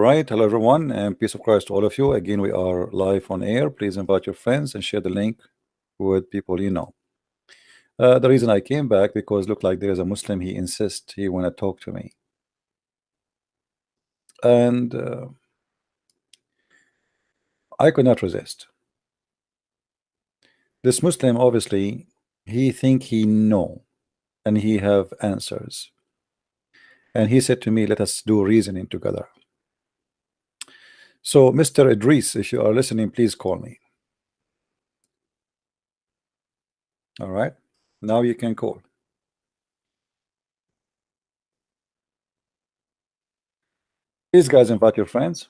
right, hello everyone, and peace of Christ to all of you. Again, we are live on air. Please invite your friends and share the link with people you know. The reason I came back because look like there is a Muslim. He insists he want to talk to me, and I could not resist. This Muslim obviously he think he know, and he have answers, and he said to me, "Let us do reasoning together." So, Mr. Idris, if you are listening, please call me. All right, now you can call. Please, guys, invite your friends,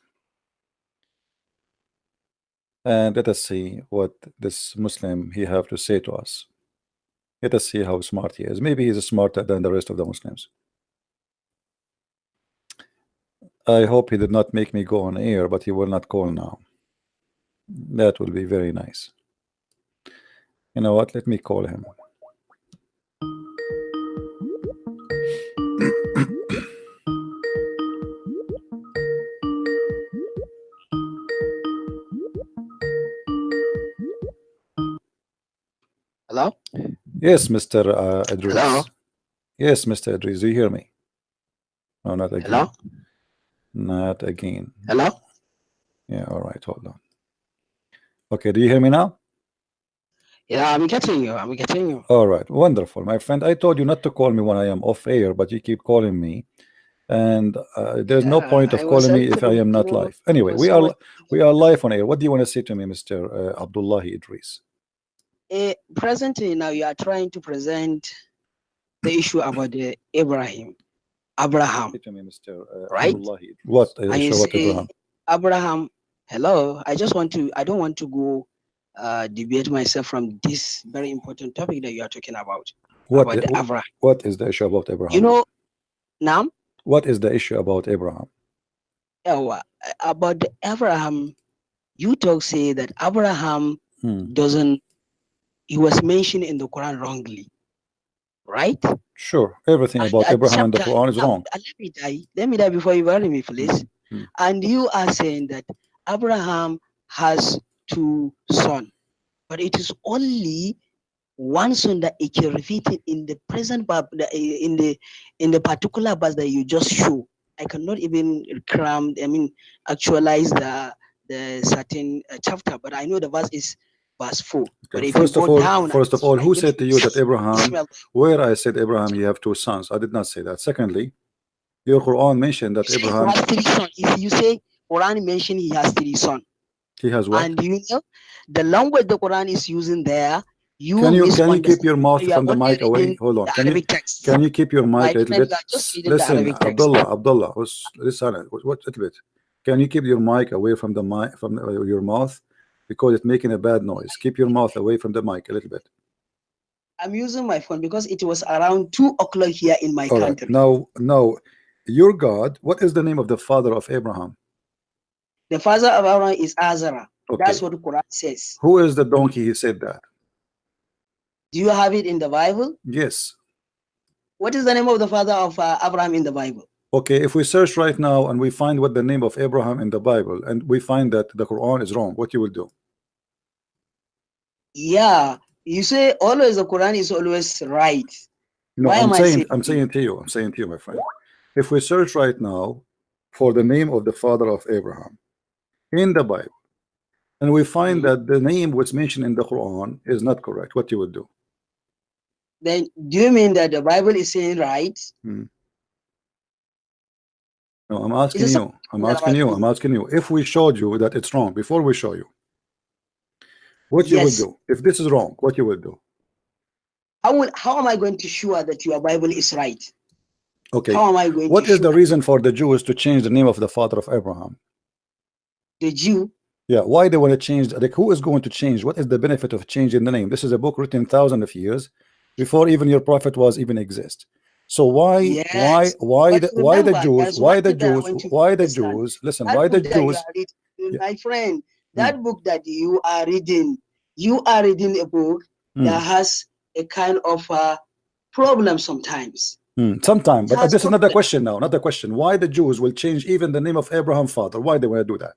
and let us see what this Muslim he have to say to us. Let us see how smart he is. Maybe he's smarter than the rest of the Muslims. I hope he did not make me go on air, but he will not call now. That will be very nice. You know what? Let me call him. Hello? Yes, Mr. Idris. Hello? Yes, Mr. Idris. Do you hear me? No, not again. Hello? Not again. Hello? Yeah, all right, hold on. Okay, do you hear me now? Yeah, I'm getting you. I'm getting you. All right, wonderful, my friend. I told you not to call me when I am off air, but you keep calling me, and there's no point of calling me if I am not live. Anyway, we are live on air. What do you want to say to me, Mr. Abdullahi Idris? Presently, now you are trying to present the issue about the Abraham. Say to me, Mr. Right? Abdullahi. What issue about Abraham? Abraham. Hello. I don't want to go debate myself from this very important topic that you are talking about. What is the issue about Abraham? You know, now? What is the issue about Abraham? About the Abraham, you say that Abraham doesn't, he was mentioned in the Quran wrongly, right? Sure, everything about Abraham in the Quran is wrong. Let me die before you bury me, please. And you are saying that Abraham has 2 sons, but it is only one son that it can repeat it in the present in the particular verse that you just show. I cannot even actualize the certain chapter, but I know the verse is verse 4. Okay. But if first of all, who said to you that Abraham? Where I said Abraham, you have 2 sons? I did not say that. Secondly, your Quran mentioned that Abraham has 3 sons. If you say Quran mentioned he has 3 sons, he has what? And you know the language the Quran is using there. Can you keep your mouth from the mic away? Hold on. Can you keep your mic a little bit? Listen, Abdullah, listen. What a little bit? Can you keep your mic away from the mic your mouth, because it's making a bad noise? Keep your mouth away from the mic a little bit. I'm using my phone because it was around 2 o'clock here in my country. Right. Now, your God. What is the name of the father of Abraham? The father of Abraham is Azara. Okay. That's what the Quran says. Who is the donkey? He said that. Do you have it in the Bible? Yes. What is the name of the father of Abraham in the Bible? Okay, if we search right now and we find what the name of Abraham in the Bible, and we find that the Quran is wrong, what you will do? Yeah, you say always the Quran is always right. No, I'm saying to you, my friend. If we search right now for the name of the father of Abraham in the Bible, and we find that the name was mentioned in the Quran is not correct, what you would do? Then do you mean that the Bible is saying right? No, I'm asking you. If we showed you that it's wrong before we show you, what you will do? If this is wrong, what you will do? How am I going to show that your Bible is right? Okay. How am I going what is the reason for the Jews to change the name of the father of Abraham? The Jew? Yeah, why they want to change? Like, who is going to change? What is the benefit of changing the name? This is a book written thousands of years before even your prophet was even exist. So why the Jews? Listen, why the Jews? My friend, that book that you are reading a book that has a kind of problem sometimes. Sometime, but this is not the question now. Not the question. Why the Jews will change even the name of Abraham's father? Why they want to do that?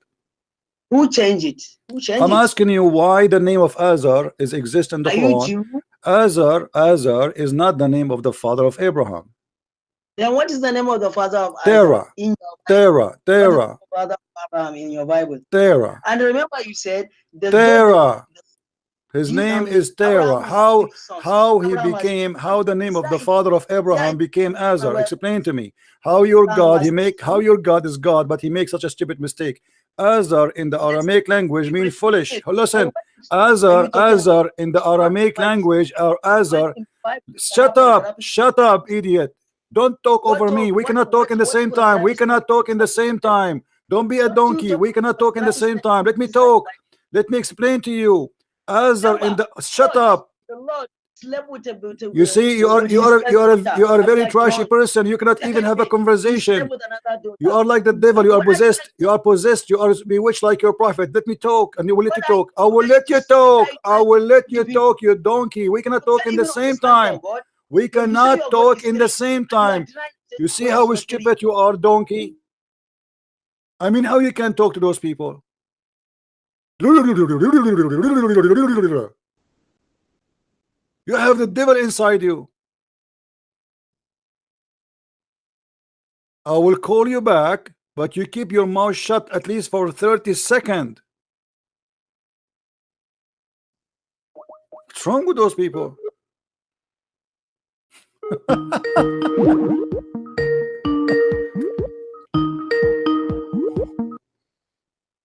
Who changed it? Who changed I'm asking you why the name of Azar is exist in the Quran. Azar is not the name of the father of Abraham. Then what is the name of the father of Terah? Terah. Father of Abraham in your Bible. Terah. And remember, you said Terah. His name is Terah. How he became? How the name of the father of Abraham became Azar? Explain to me. How your God how your God is God, but he makes such a stupid mistake. Azar in the Aramaic language means foolish. Listen, Azar in the Aramaic language, or Azar. Shut up, idiot. Don't talk over me. We cannot talk in the same time. We cannot talk in the same time. Don't be a donkey. We cannot talk in the same time. Let me talk. Let me explain to you. Azar in the shut up. You see, you are a very trashy person. You cannot even have a conversation. You are like the devil. You are possessed. You are possessed. You are bewitched like your prophet. Let me talk, and you will let you talk. I will let you talk. I will let you talk. You donkey. We cannot talk in the same time. We cannot talk in the same time. You see how stupid you are, donkey? I mean, how you can talk to those people? You have the devil inside you. I will call you back, but you keep your mouth shut at least for 30 seconds. What's wrong with those people?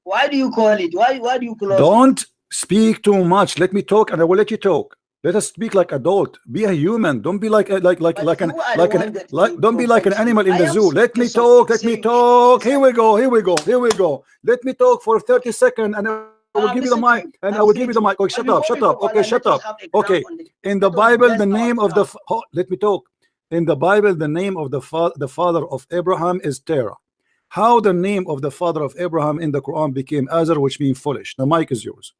Why do you call it? Why do you call it? Don't speak too much. Let me talk, and I will let you talk. Let us speak like adult. Be a human. Don't be like an don't be like an animal in the zoo. Let me talk. Let me talk. Here we go. Let me talk for 30 seconds, and I will give you the mic. And I will give you the mic. Okay, shut up. Okay, shut up. Okay. In the Bible, the name of the let me talk. In the Bible, the name of the father of Abraham is Terah. How the name of the father of Abraham in the Quran became Azar, which means foolish. The mic is yours.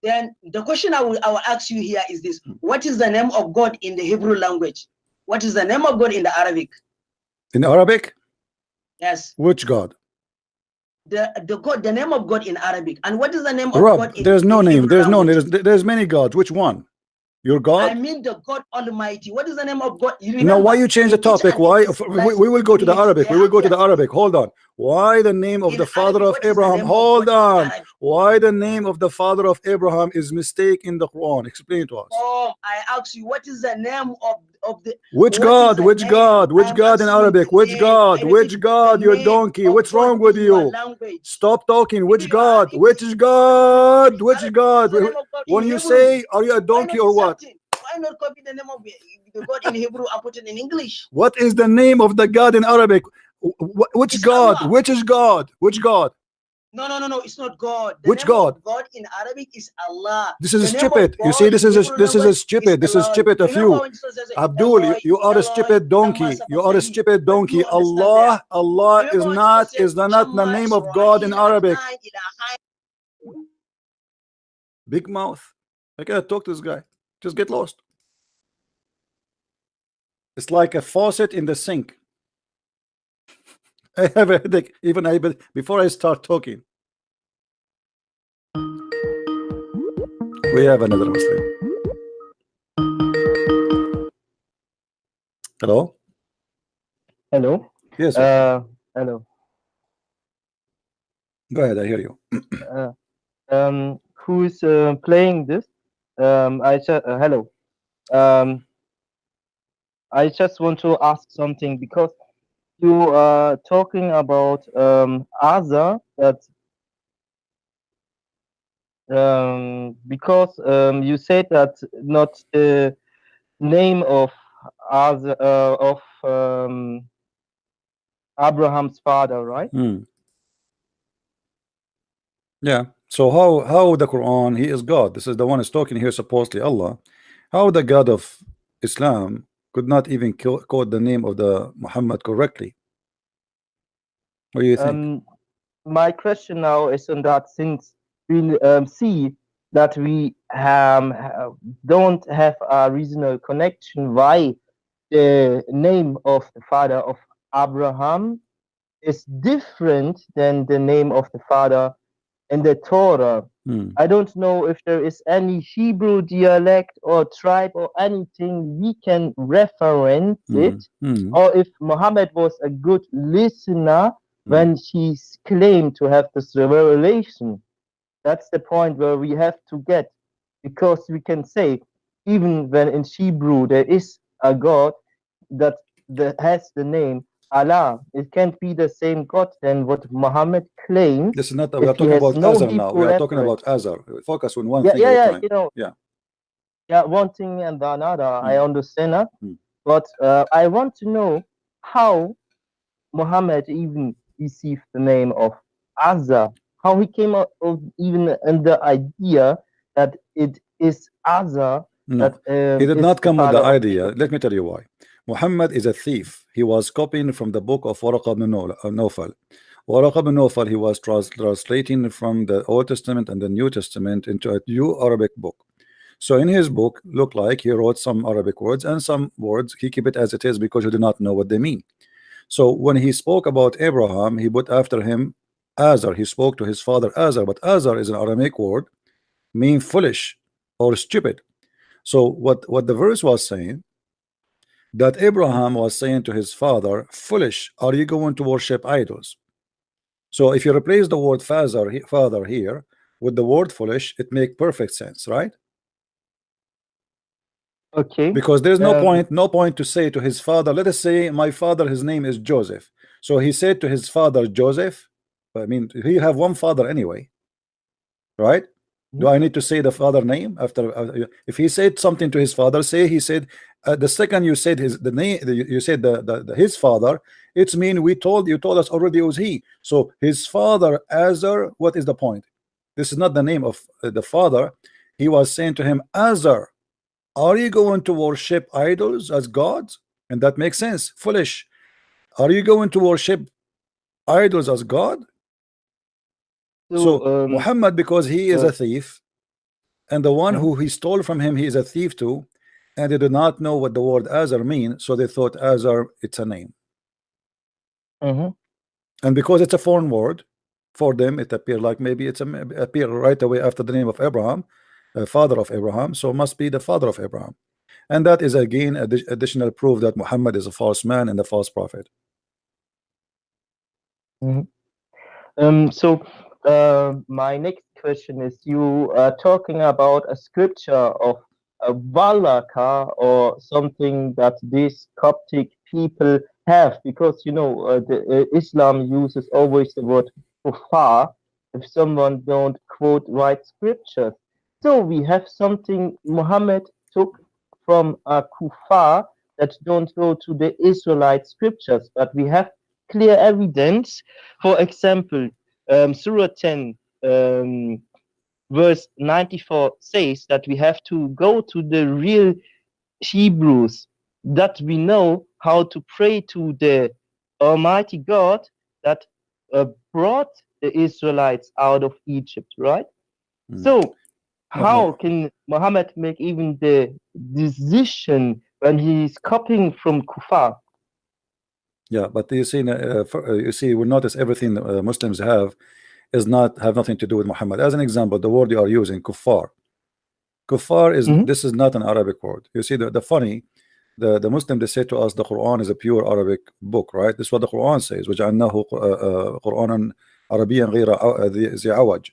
Then the question I will ask you here is this: what is the name of God in the Hebrew language? What is the name of God in the Arabic? In Arabic? Yes. Which God? The name of God in Arabic. And what is the name of God in there's no name. Hebrew There's there's many gods. Which one? Your God? I mean the God Almighty. What is the name of God? No, why you change the topic? Why? We will go to the Arabic. We will go to the Arabic. Hold on. Why the name of the father of Abraham? Hold on. Why the name of the father of Abraham is mistake in the Quran? Explain to us. Oh, I ask you, what is the name of the which God? Which God? Which God in Arabic? Which God? Which God? You donkey. What's wrong with you? Stop talking. Which God? Which is God? Which is God? When you say, are you a donkey or what? Why not copy the name of the God in Hebrew and put it in English? What is the name of the God in Arabic? Which God? Allah. Which is God? Which God? No, it's not God. Which God? God in Arabic is Allah. This is stupid. You see, this is stupid. This is stupid of you. Abdul, you are a stupid donkey. You are a stupid donkey. Allah is not the name of God in Arabic. Big mouth. I cannot talk to this guy. Just get lost. It's like a faucet in the sink. I have a headache even before I start talking. We have another Muslim. Hello? Hello? Yes. Hello. Go ahead, I hear you. Who's playing this? Hello. I just want to ask something because you are talking about Azar, that because you said that not the name of Azar of Abraham's father, right? Yeah. So how the Quran, he is God. This is the one is talking here, supposedly Allah. How the God of Islam could not even quote the name of the Muhammad correctly? What do you think? My question now is on that, since we see that we don't have a reasonable connection, why the name of the father of Abraham is different than the name of the father in the Torah. I don't know if there is any Hebrew dialect or tribe or anything we can reference it, or if Muhammad was a good listener when he claimed to have this revelation. That's the point where we have to get, because we can say, even when in Hebrew there is a God that has the name Allah, it can't be the same God than what Muhammad claimed. This is not, we are talking about Azar now. We are talking about Azar. Focus on one thing at a time. You know, one thing and another. I understand that, but I want to know how Muhammad even received the name of Azar. How he came up of even in the idea that it is Azar. No, that, he did not come with the idea. Let me tell you why. Muhammad is a thief. He was copying from the book of Waraq ibn Nawfal. Waraq ibn Nawfal, he was translating from the Old Testament and the New Testament into a new Arabic book. So in his book, looked like he wrote some Arabic words, and some words he keep it as it is because he did not know what they mean. So when he spoke about Abraham, he put after him Azar. He spoke to his father Azar, but Azar is an Aramaic word, mean foolish or stupid. So what the verse was saying, that Abraham was saying to his father, foolish, are you going to worship idols? So if you replace the word father here with the word foolish, it makes perfect sense, right? Okay. Because there's no point to say to his father, let us say my father, his name is Joseph. So he said to his father Joseph, I mean, he have one father anyway, right? Do I need to say the father name after? If he said something to his father, say he said the second you said the name, you said his father, it's mean you told us already it was he. So his father Azar, what is the point? This is not the name of the father. He was saying to him, Azar, are you going to worship idols as gods? And that makes sense. Foolish. Are you going to worship idols as God? So Muhammad, because he is a thief, and the one who he stole from him, he is a thief too, and they did not know what the word Azar means, so they thought Azar, it's a name. And because it's a foreign word for them, it appeared like maybe it's appear right away after the name of Abraham, father of Abraham, so must be the father of Abraham. And that is again additional proof that Muhammad is a false man and a false prophet. So my next question is, you are talking about a scripture of a Valaka or something that these Coptic people have, because you know Islam uses always the word kufar if someone don't quote right scriptures. So we have something Muhammad took from a kufar that don't go to the Israelite scriptures, but we have clear evidence. For example, Surah 10 verse 94 says that we have to go to the real Hebrews, that we know how to pray to the Almighty God that brought the Israelites out of Egypt, right? So how can Muhammad make even the decision when he's copying from Kufar? Yeah, but you see, we notice everything Muslims have have nothing to do with Muhammad. As an example, the word you are using, kuffar. Kuffar is this is not an Arabic word. You see, the funny, the Muslim, they say to us the Quran is a pure Arabic book, right? This is what the Quran says, وَجَعَلْنَاهُ قُرْآنًا عَرَبِيًّا غَيْرَ ذِي عَوَجٍ.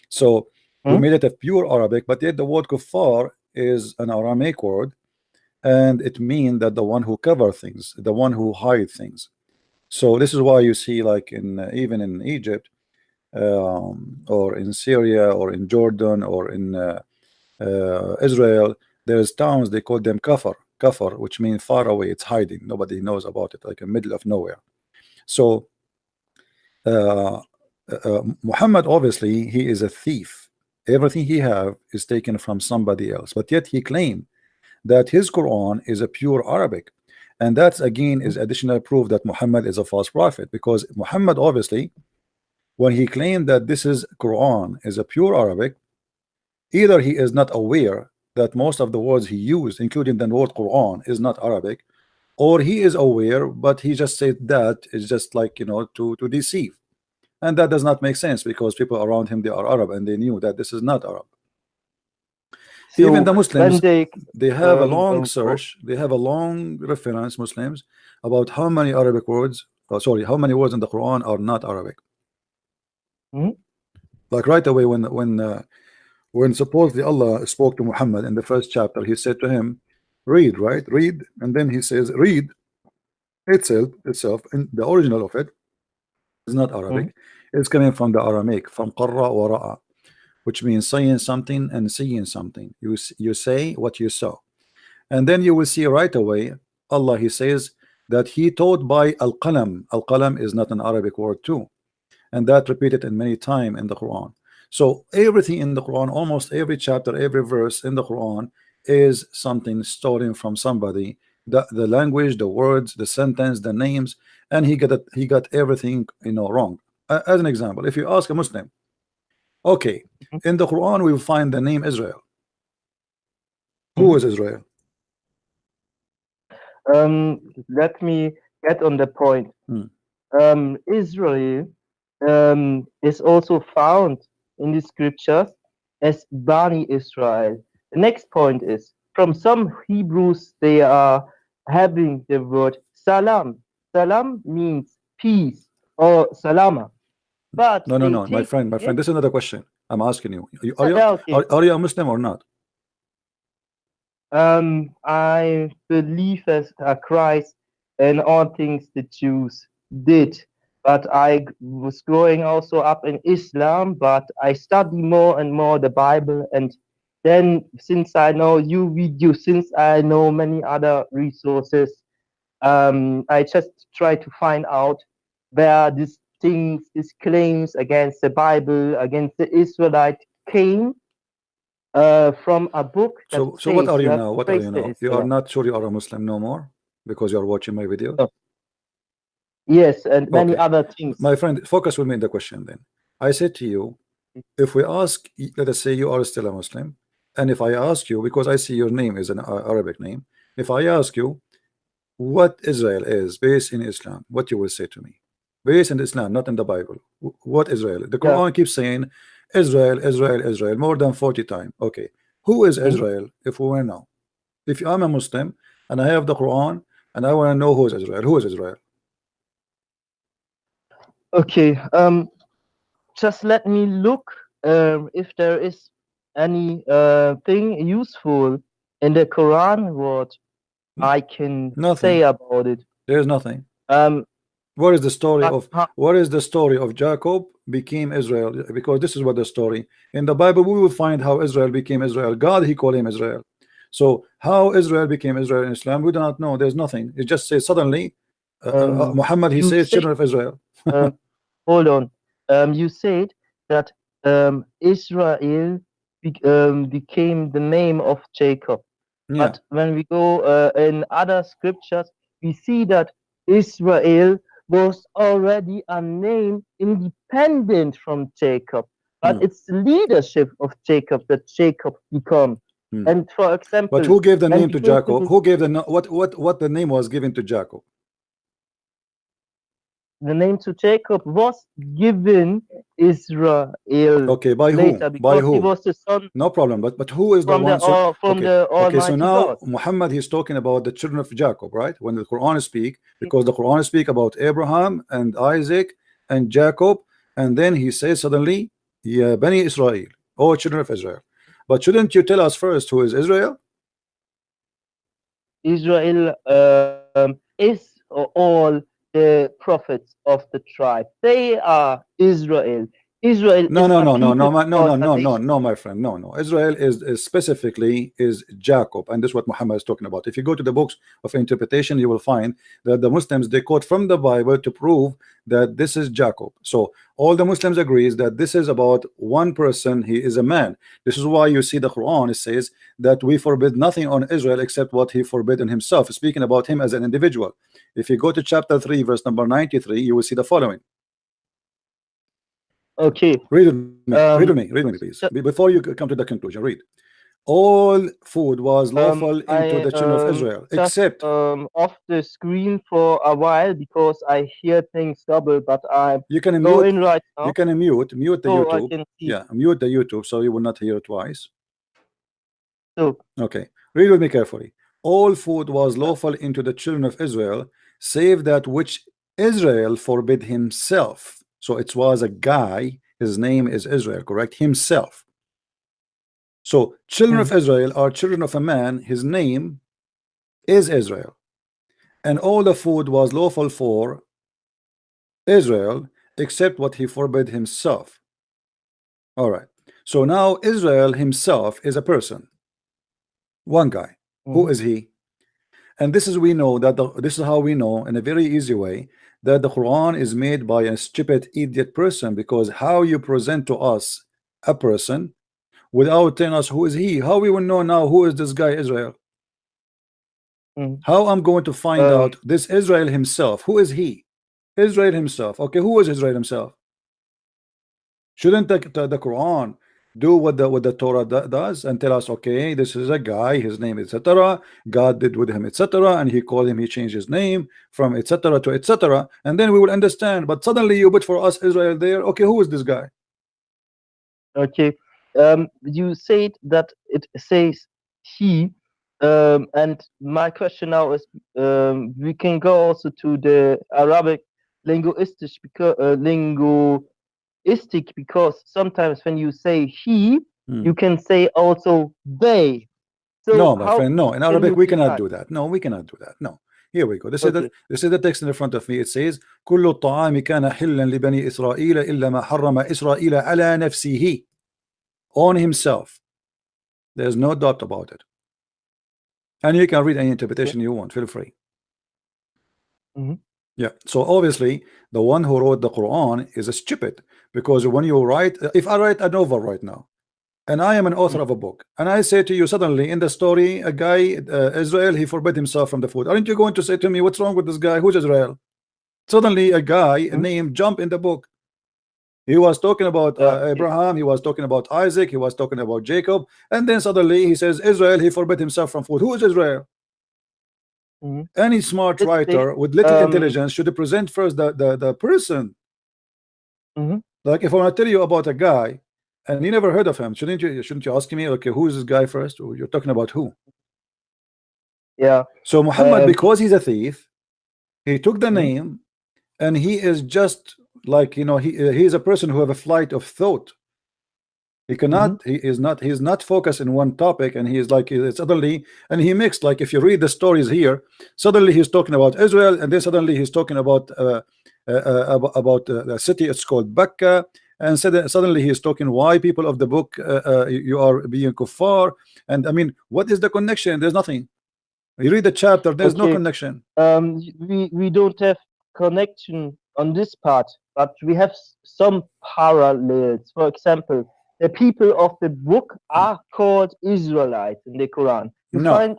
So we made it a pure Arabic, but yet the word kuffar is an Aramaic word, and it means that the one who cover things, the one who hide things. So this is why you see, like in even in Egypt, or in Syria, or in Jordan, or in Israel, there's towns they call them kafar, which means far away. It's hiding. Nobody knows about it, like in the middle of nowhere. So Muhammad, obviously, he is a thief. Everything he have is taken from somebody else, but yet he claimed that his Quran is a pure Arabic, and that's again is additional proof that Muhammad is a false prophet, because Muhammad, obviously, when he claimed that this is Quran is a pure Arabic, either he is not aware that most of the words he used, including the word Quran, is not Arabic, or he is aware, but he just said that is just like, you know, to deceive, and that does not make sense because people around him, they are Arab and they knew that this is not Arab. So even the Muslims, they have a long search, they have a long reference, Muslims, about how many Arabic words, how many words in the Quran are not Arabic. Like right away when supposedly Allah spoke to Muhammad in the first chapter, he said to him, read, right? Read. And then he says, read itself in the original of it is not Arabic. It's coming from the Aramaic, from qarra wa ra'a, which means saying something and seeing something. You say what you saw. And then you will see right away, Allah, he says that he taught by al-qalam. Al-qalam is not an Arabic word too. And that repeated in many times in the Quran. So everything in the Quran, almost every chapter, every verse in the Quran is something stolen from somebody. The language, the words, the sentence, the names, and he got everything, you know, wrong. As an example, if you ask a Muslim, okay, in the Quran we will find the name Israel. Who is Israel? Let me get on the point. Israel is also found in the scriptures as Bani Israel. The next point is, from some Hebrews, they are having the word salam. Salam means peace or salama. But no, my friend, this is another question I'm asking you. Are you a Muslim or not? I believe as Christ and all things the Jews did. But I was growing also up in Islam, but I study more and more the Bible. And then since I know you video, since I know many other resources, I just try to find out where these things, these claims against the Bible, against the Israelite came from a book. So what are you now? What are you now? You are not sure you are a Muslim no more because you are watching my video? No. Yes, and many other things. My friend, focus with me in the question then. I said to you, if we ask, let us say you are still a Muslim, and if I ask you, because I see your name is an Arabic name, if I ask you what Israel is based in Islam, what you will say to me? Based in Islam, not in the Bible. What Israel? The Quran keeps saying Israel, Israel, Israel more than 40 times. Okay, who is Israel? If we want to know, if I'm a Muslim and I have the Quran and I want to know who is Israel, who is Israel? Okay, just let me look if there is any thing useful in the Quran what I can say about it. There is nothing. What is the story of Jacob became Israel? Because this is what the story in the Bible we will find how Israel became Israel. God, he called him Israel. So how Israel became Israel in Islam, we do not know. There's nothing. It just says suddenly Muhammad, he says children of Israel. Hold on. You said that Israel became the name of Jacob. But when we go in other scriptures, we see that Israel was already a name independent from Jacob. But it's the leadership of Jacob that Jacob become. And for example, but who gave the name to Jacob? Who gave the what the name was given to Jacob? The name to Jacob was given Israel. Okay, by who? By who? He was the son. No problem. But who is the one? Okay, so now God. Muhammad, he's talking about the children of Jacob, right? When the Quran speak, because the Quran speak about Abraham and Isaac and Jacob, and then he says suddenly, yeah, Bani Israel, oh children of Israel. But shouldn't you tell us first who is Israel? Israel is all the prophets of the tribe. They are Israel. Israel. No, my friend. No. Israel is specifically is Jacob, and this is what Muhammad is talking about. If you go to the books of interpretation, you will find that the Muslims, they quote from the Bible to prove that this is Jacob. So all the Muslims agrees that this is about one person. He is a man. This is why you see the Quran, it says that we forbid nothing on Israel except what he forbid on himself, speaking about him as an individual. If you go to chapter 3 verse number 93, you will see the following. Okay. Read with me, please. Before you come to the conclusion, read. all food was lawful into the children of Israel, except off the screen for a while because I hear things double, but I'm you can going mute right now. You can mute the so YouTube. I can see. Yeah, mute the YouTube so you will not hear it twice. So okay, read with me carefully. All food was lawful into the children of Israel, save that which Israel forbid himself. So it was a guy, his name is Israel, correct? Himself. So children of Israel are children of a man, his name is Israel. And all the food was lawful for Israel except what he forbid himself. All right. So now Israel himself is a person. One guy. Who is he? And this is we know that this is how we know in a very easy way that the Quran is made by a stupid idiot person, because how you present to us a person without telling us who is he? How we will know now who is this guy Israel? How I'm going to find out this Israel himself? Who is he? Israel himself. Okay, who is Israel himself? Shouldn't the Quran do what the Torah does and tell us, okay, this is a guy, his name etc. God did with him etc. and he called him, he changed his name from etc. to etc. and then we will understand. But suddenly you put for us Israel there. Okay, who is this guy? Okay, you said that it says he, and my question now is, we can go also to the Arabic linguistic because sometimes when you say he, you can say also they. So no, my friend, no. In Arabic we cannot do that. No, we cannot do that. No. Here we go. This is the text in the front of me. It says كل الطعام كان حلا لبني إسرائيل إلا ما حرم إسرائيل على نفسه, on himself. There's no doubt about it. And you can read any interpretation you want. Feel free. Yeah. So obviously the one who wrote the Quran is a stupid, because when you write, if I write a novel right now and I am an author of a book and I say to you suddenly in the story a guy Israel, he forbid himself from the food, aren't you going to say to me what's wrong with this guy? Who's Israel? Suddenly a guy named jump in the book. He was talking about Abraham, he was talking about Isaac, he was talking about Jacob, and then suddenly he says Israel, he forbid himself from food. Who is Israel? Any smart writer with little intelligence should present first the person. Like if I want to tell you about a guy and you never heard of him, shouldn't you ask me, okay, who is this guy first? You're talking about who? Yeah. So Muhammad, because he's a thief, he took the name, and he is just like, you know, he is a person who have a flight of thought. He cannot, he's not focused in one topic, and he is like, suddenly, and he mixed, like if you read the stories here, suddenly he's talking about Israel, and then suddenly he's talking about the city, it's called Bakka, and suddenly he's talking why people of the book you are being kuffar, and I mean, what is the connection? There's nothing. You read the chapter, there's no connection. We don't have connection on this part, but we have some parallels. For example, the people of the book are called Israelites in the Quran. You find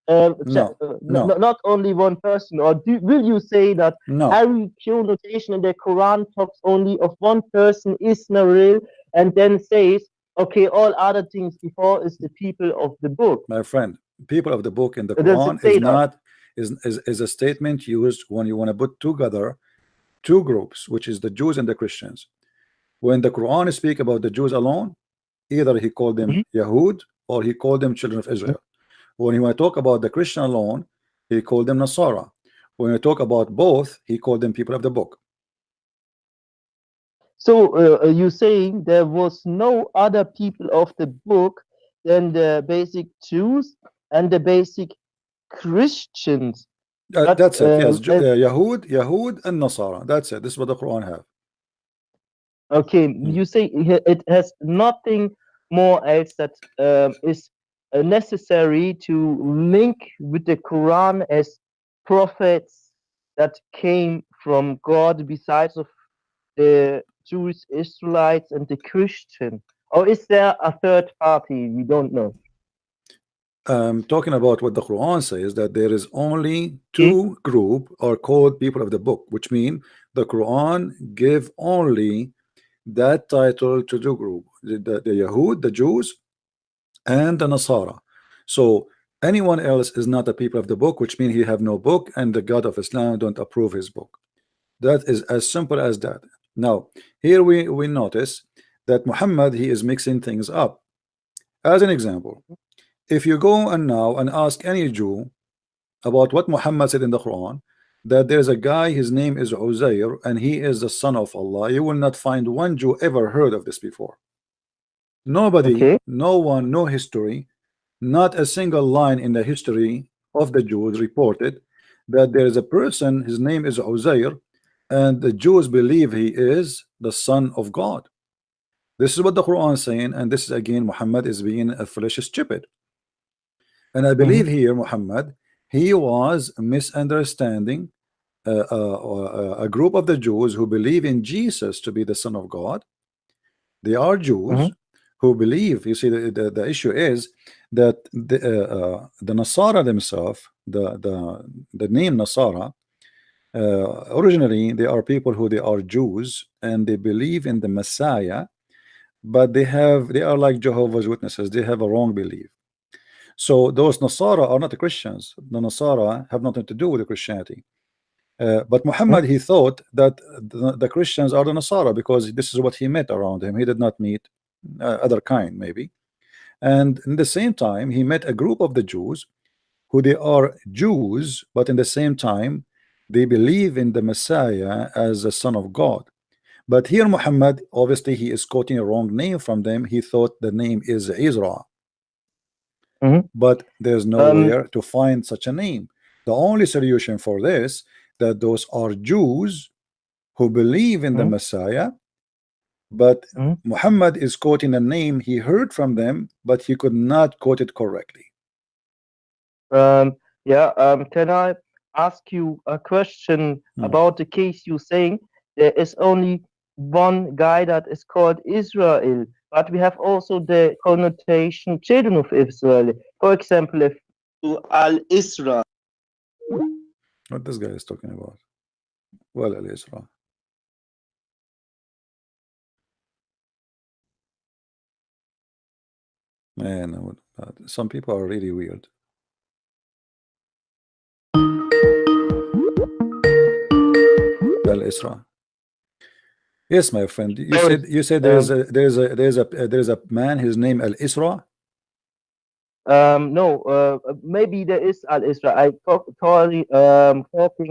not only one person, or will you say that every connotation in the Quran talks only of one person, Israel, and then says, okay, all other things before is the people of the book? My friend, people of the book in the Quran is a statement used when you want to put together two groups, which is the Jews and the Christians. When the Quran speak about the Jews alone, either he called them Yahud or he called them children of Israel. When he want to talk about the Christian alone, he called them Nasara. When you talk about both, he called them people of the book. So you're saying there was no other people of the book than the basic Jews and the basic Christians? That's it. Yes, Yahud and Nasara. That's it. This is what the Quran have. Okay, you say it has nothing more else that is necessary to link with the Quran as prophets that came from God, besides of the Jewish Israelites and the Christian, or is there a third party? We don't know. Talking about what the Quran says, that there is only two group are called people of the book, which mean the Quran give only that title to the group, the Yahud, the Jews, and the Nasara. So anyone else is not a people of the book, which means he have no book, and the God of Islam don't approve his book. That is as simple as that. Now here we notice that Muhammad, he is mixing things up. As an example, if you go and now and ask any Jew about what Muhammad said in the Quran, that there's a guy, his name is Uzair, and he is the son of Allah, you will not find one Jew ever heard of this before. Nobody, Okay. no one, no history, not a single line in the history of the Jews reported that there is a person, his name is Uzair, and the Jews believe he is the son of God. This is what the Quran is saying, and this is again Muhammad is being a foolish stupid. And I believe here Muhammad, he was misunderstanding a group of the Jews who believe in Jesus to be the son of God. They are Jews who believe, you see, the issue is that the Nasara themselves, the name Nasara, originally they are people who they are Jews and they believe in the Messiah, but they are like Jehovah's Witnesses. They have a wrong belief. So those Nasara are not the Christians. The Nasara have nothing to do with the Christianity. But Muhammad, he thought that the Christians are the Nasara because this is what he met around him. He did not meet other kind, maybe. And in the same time, he met a group of the Jews who they are Jews, but in the same time, they believe in the Messiah as the Son of God. But here Muhammad, obviously, he is quoting a wrong name from them. He thought the name is Isra. But there's nowhere to find such a name. The only solution for this, that those are Jews who believe in the Messiah, but Muhammad is quoting a name he heard from them, but he could not quote it correctly. Can I ask you a question about the case you're saying? There is only one guy that is called Israel, but we have also the connotation children of Israel. For example, if Al-Isra. What this guy is talking about? Well, Al-Isra. Man, some people are really weird. Al-Isra. Yes, my friend. You said there's a man. His name Al-Isra. No, maybe there is Al-Isra. Talking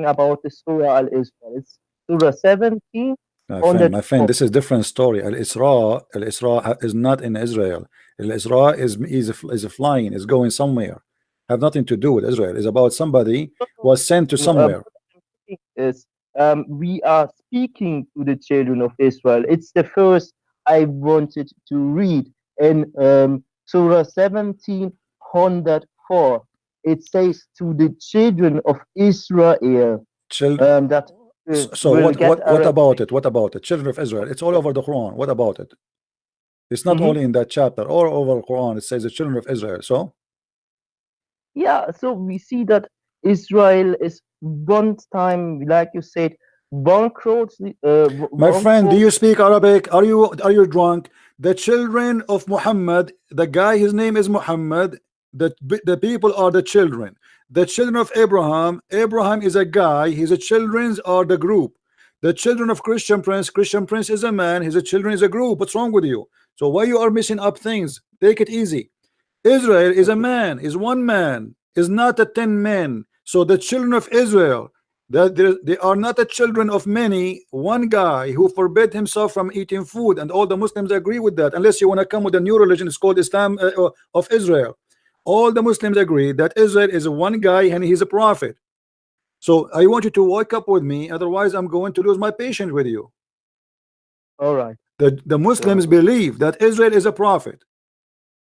about the Surah Al-Isra. It's Surah 17. My friend, this is a different story. Al-Isra is not in Israel. Al-Isra is flying, is going somewhere. Have nothing to do with Israel. It's about somebody was sent to somewhere. We are speaking to the children of Israel. It's the first I wanted to read in Surah 17:104. It says to the children of Israel that. So what about it? What about it? Children of Israel. It's all over the Quran. What about it? It's not only in that chapter. All over the Quran, it says the children of Israel. So. Yeah. So we see that Israel is one time, like you said, one crowd. My friend, do you speak Arabic? Are you drunk? The children of Muhammad, the guy, his name is Muhammad. The people are the children. The children of Abraham is a guy. His children are the group. The children of Christian Prince is a man. His children is a group. What's wrong with you? So why you are missing up things? Take it easy. Israel is a man. Is one man. Is not a 10 men. So the children of Israel, they are not the children of many. One guy who forbid himself from eating food, and all the Muslims agree with that. Unless you want to come with a new religion, it's called Islam of Israel. All the Muslims agree that Israel is one guy and he's a prophet. So I want you to wake up with me, otherwise I'm going to lose my patience with you. All right. The Muslims believe that Israel is a prophet.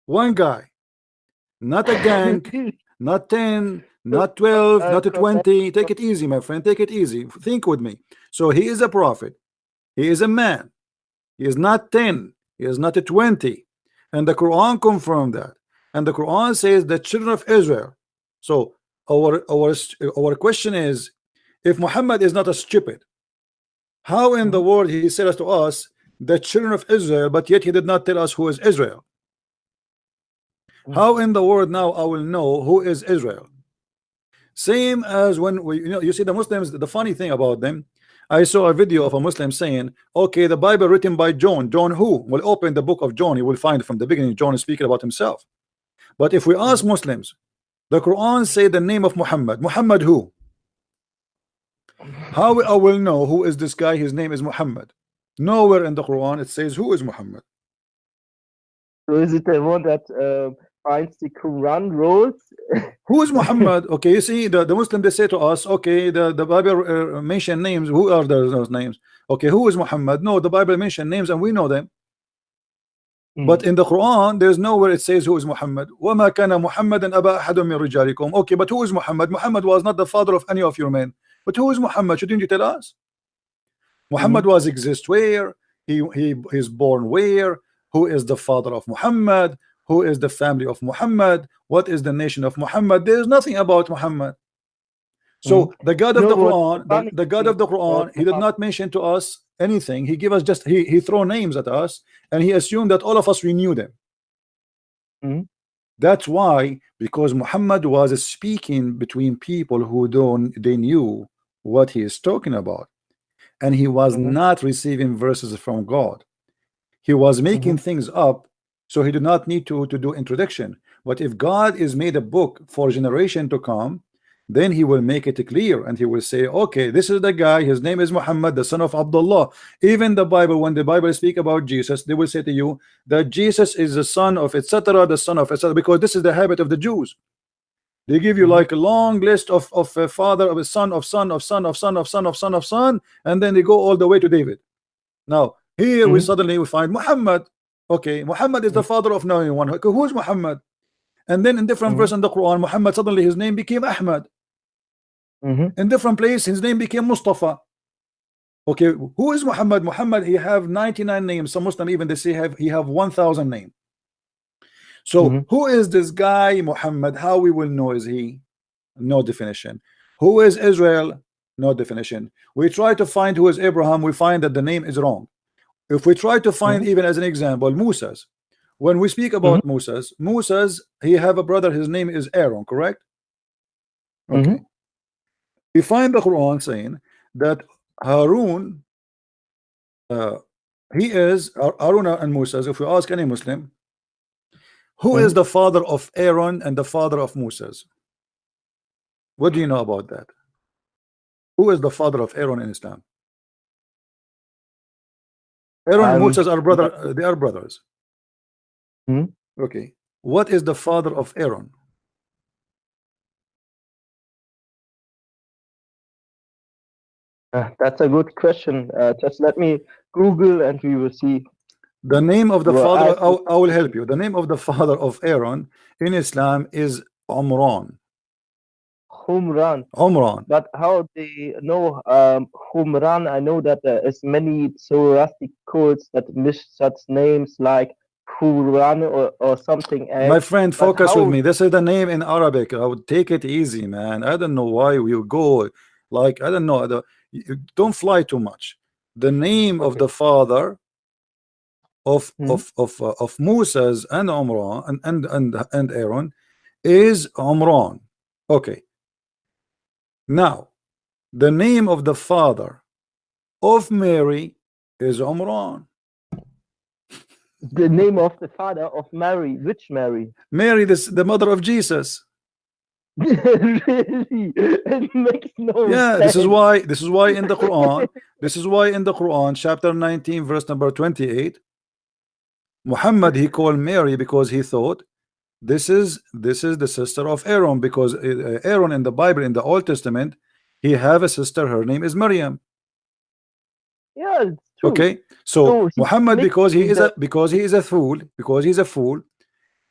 One guy, not a gang, not 10, not 12, not 20. Take it easy, my friend. Take it easy. Think with me. So he is a prophet. He is a man. He is not 10. He is not a 20. And the Quran confirmed that. And the Quran says the children of Israel. So our question is, if Muhammad is not a stupid, how in the world he said to us the children of Israel, but yet he did not tell us who is Israel? How in the world now I will know who is Israel? Same as when we, you see the Muslims, the funny thing about them, I saw a video of a Muslim saying, okay, the Bible written by John. John who? Will open the book of John, you will find from the beginning John is speaking about himself. But if we ask Muslims, the Quran say the name of Muhammad. Muhammad who? How I will know who is this guy? His name is Muhammad. Nowhere in the Quran it says who is Muhammad. So is it the one that finds the Quran rules? Who is Muhammad? Okay, you see the Muslim, they say to us, okay, the Bible mention names. Who are those names? Okay, who is Muhammad? No, the Bible mention names and we know them. But in the Quran, there's nowhere it says who is Muhammad. وَمَا كَانَ مُحَمَّدًا أَبَا أَحَدٌ مِّن رِجَالِكُمْ. Okay, but who is Muhammad? Muhammad was not the father of any of your men. But who is Muhammad? Shouldn't you tell us? Muhammad was exist where? He is born where? Who is the father of Muhammad? Who is the family of Muhammad? What is the nation of Muhammad? There is nothing about Muhammad. So the God of the Quran, the God of the Quran, he did not mention to us anything. He gave us just he throw names at us and he assumed that all of us we knew them. That's why, because Muhammad was speaking between people who they knew what he is talking about, and he was not receiving verses from God. He was making things up, so he did not need to do introduction. But if God is made a book for generation to come, then he will make it clear and he will say, okay, this is the guy, his name is Muhammad, the son of Abdullah. Even the Bible, when the Bible speak about Jesus, they will say to you that Jesus is the son of etc., the son of etc., because this is the habit of the Jews. They give you like a long list of a father, of a son, of son, of son, of son, of son, of son, of son, and then they go all the way to David. Now here we suddenly find Muhammad. Okay, Muhammad is the father of no one. Who is Muhammad? And then in different verse in the Quran, Muhammad, suddenly his name became Ahmad. In different place his name became Mustafa. Okay, who is Muhammad? Muhammad, he have 99 names. Some Muslim even they say he have 1,000 names. So who is this guy Muhammad? How we will know is he? No definition. Who is Israel? No definition. We try to find who is Abraham, we find that the name is wrong. If we try to find even as an example Moses, when we speak about Moses, he have a brother, his name is Aaron, correct? Okay. We find the Quran saying that Harun, he is Harun and Moses. If we ask any Muslim, who is the father of Aaron and the father of Moses? What do you know about that? Who is the father of Aaron in Islam? Aaron and Moses are brother. They are brothers. Okay. What is the father of Aaron? That's a good question. Just let me Google and we will see. The name of the father, I will help you. The name of the father of Aaron in Islam is Umran. Umran. But how they know Umran? I know that there is many Zoroastric cults that miss such names like Quran or something else. My friend, focus with me. This is the name in Arabic. I would take it easy, man. I don't know why you go like, I don't know. Don't fly too much. The name of the father of Moses and Umran and Aaron is Umran. Okay. Now, the name of the father of Mary is Umran. The name of the father of Mary, which Mary? Mary, the mother of Jesus. Really? It makes no sense. This is why in the Quran, chapter 19, verse number 28, Muhammad, he called Mary because he thought this is the sister of Aaron, because Aaron in the Bible, in the Old Testament, he have a sister, her name is Maryam. Yeah, it's true. Okay, so Muhammad, because he is a fool,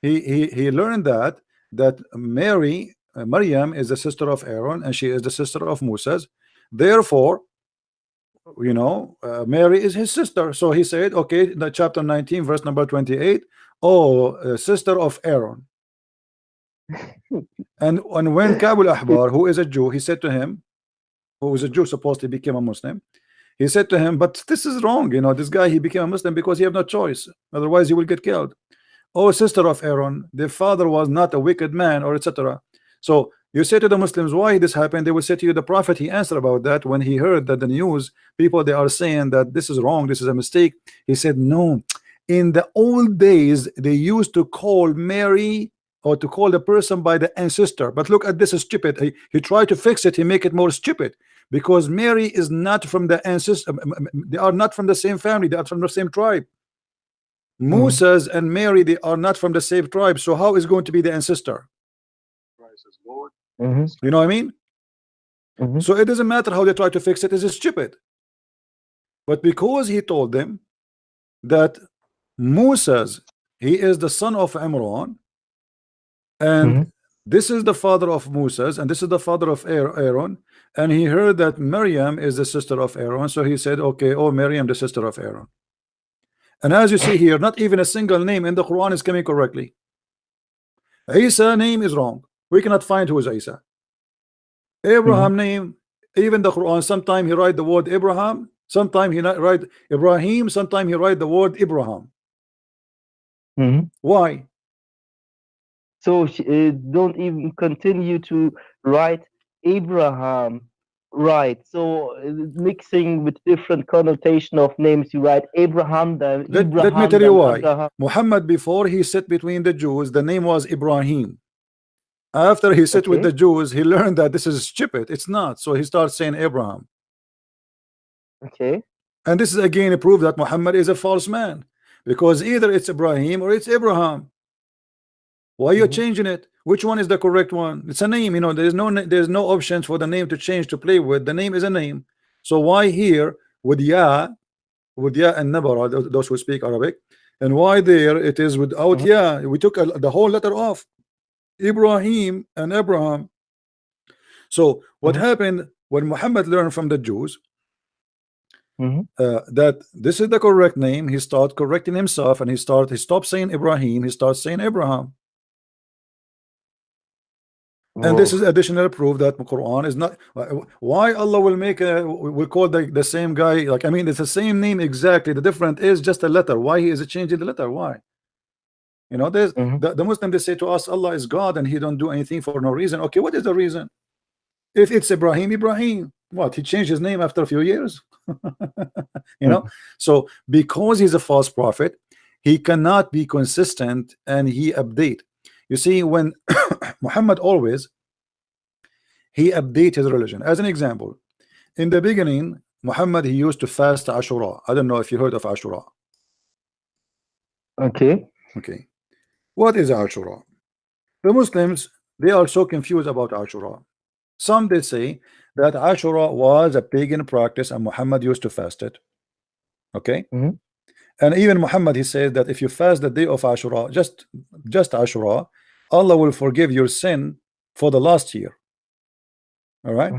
he learned that Maryam is the sister of Aaron and she is the sister of Moses. Therefore, Mary is his sister. So he said, okay, the chapter 19, verse number 28, sister of Aaron. and when Kabul Ahbar, who is a Jew, he said to him, who was a Jew, supposedly became a Muslim, he said to him, but this is wrong. This guy, he became a Muslim because he have no choice. Otherwise, he will get killed. oh sister of Aaron, the father was not a wicked man, or etc. So you say to the Muslims, why this happened? They will say to you, the Prophet, he answered about that when he heard that the news, people, they are saying that this is wrong, this is a mistake. He said, no, in the old days they used to call Mary, or to call the person by the ancestor, but look at this, is stupid. He tried to fix it, he make it more stupid, because Mary is not from the ancestor, they are not from the same family, they are from the same tribe. Moses and Mary, they are not from the same tribe, so how is going to be the ancestor? You know what I mean? So it doesn't matter how they try to fix it, it's stupid. But because he told them that Moses, he is the son of Imran, and this is the father of Moses, and this is the father of Aaron, and he heard that Miriam is the sister of Aaron, so he said, okay, oh, Miriam, the sister of Aaron. And as you see here, not even a single name in the Quran is coming correctly. Isa name is wrong. We cannot find who is Isa. Abraham name, even the Quran, sometimes he write the word Abraham, sometimes he not write Ibrahim, sometimes he write the word Abraham. Why? So don't even continue to write Abraham, right? So mixing with different connotation of names, you write Abraham. Then let me tell you why. Abraham. Muhammad, before he sat between the Jews, the name was Ibrahim. After he sat with the Jews, he learned that this is stupid. It's not. So he starts saying Abraham. Okay. And this is again a proof that Muhammad is a false man, because either it's Ibrahim or it's Abraham. Why are you changing it? Which one is the correct one? It's a name, you know. There's no options for the name to change, to play with. The name is a name. So why here with ya and nabara, those who speak Arabic, and why there it is without ya? We took the whole letter off. Ibrahim and Abraham. So what happened when Muhammad learned from the Jews that this is the correct name, he started correcting himself, and he stopped saying Ibrahim, he starts saying Abraham. And this is additional proof that the Quran is not. Why Allah will make will call the same guy, like, I mean, it's the same name exactly, the difference is just a letter. Why he is changing the letter? Why? You know, there's the Muslim, they say to us, Allah is God and he don't do anything for no reason. Okay, what is the reason? If it's Ibrahim, what, he changed his name after a few years? You know, so because he's a false prophet, he cannot be consistent and he update. You see, when Muhammad always he update his religion. As an example, in the beginning, Muhammad, he used to fast Ashura. I don't know if you heard of Ashura. Okay. What is Ashura? The Muslims, they are so confused about Ashura. Some they say that Ashura was a pagan practice and Muhammad used to fast it. Okay. And even Muhammad, he says that if you fast the day of Ashura, just Ashura, Allah will forgive your sin for the last year. All right.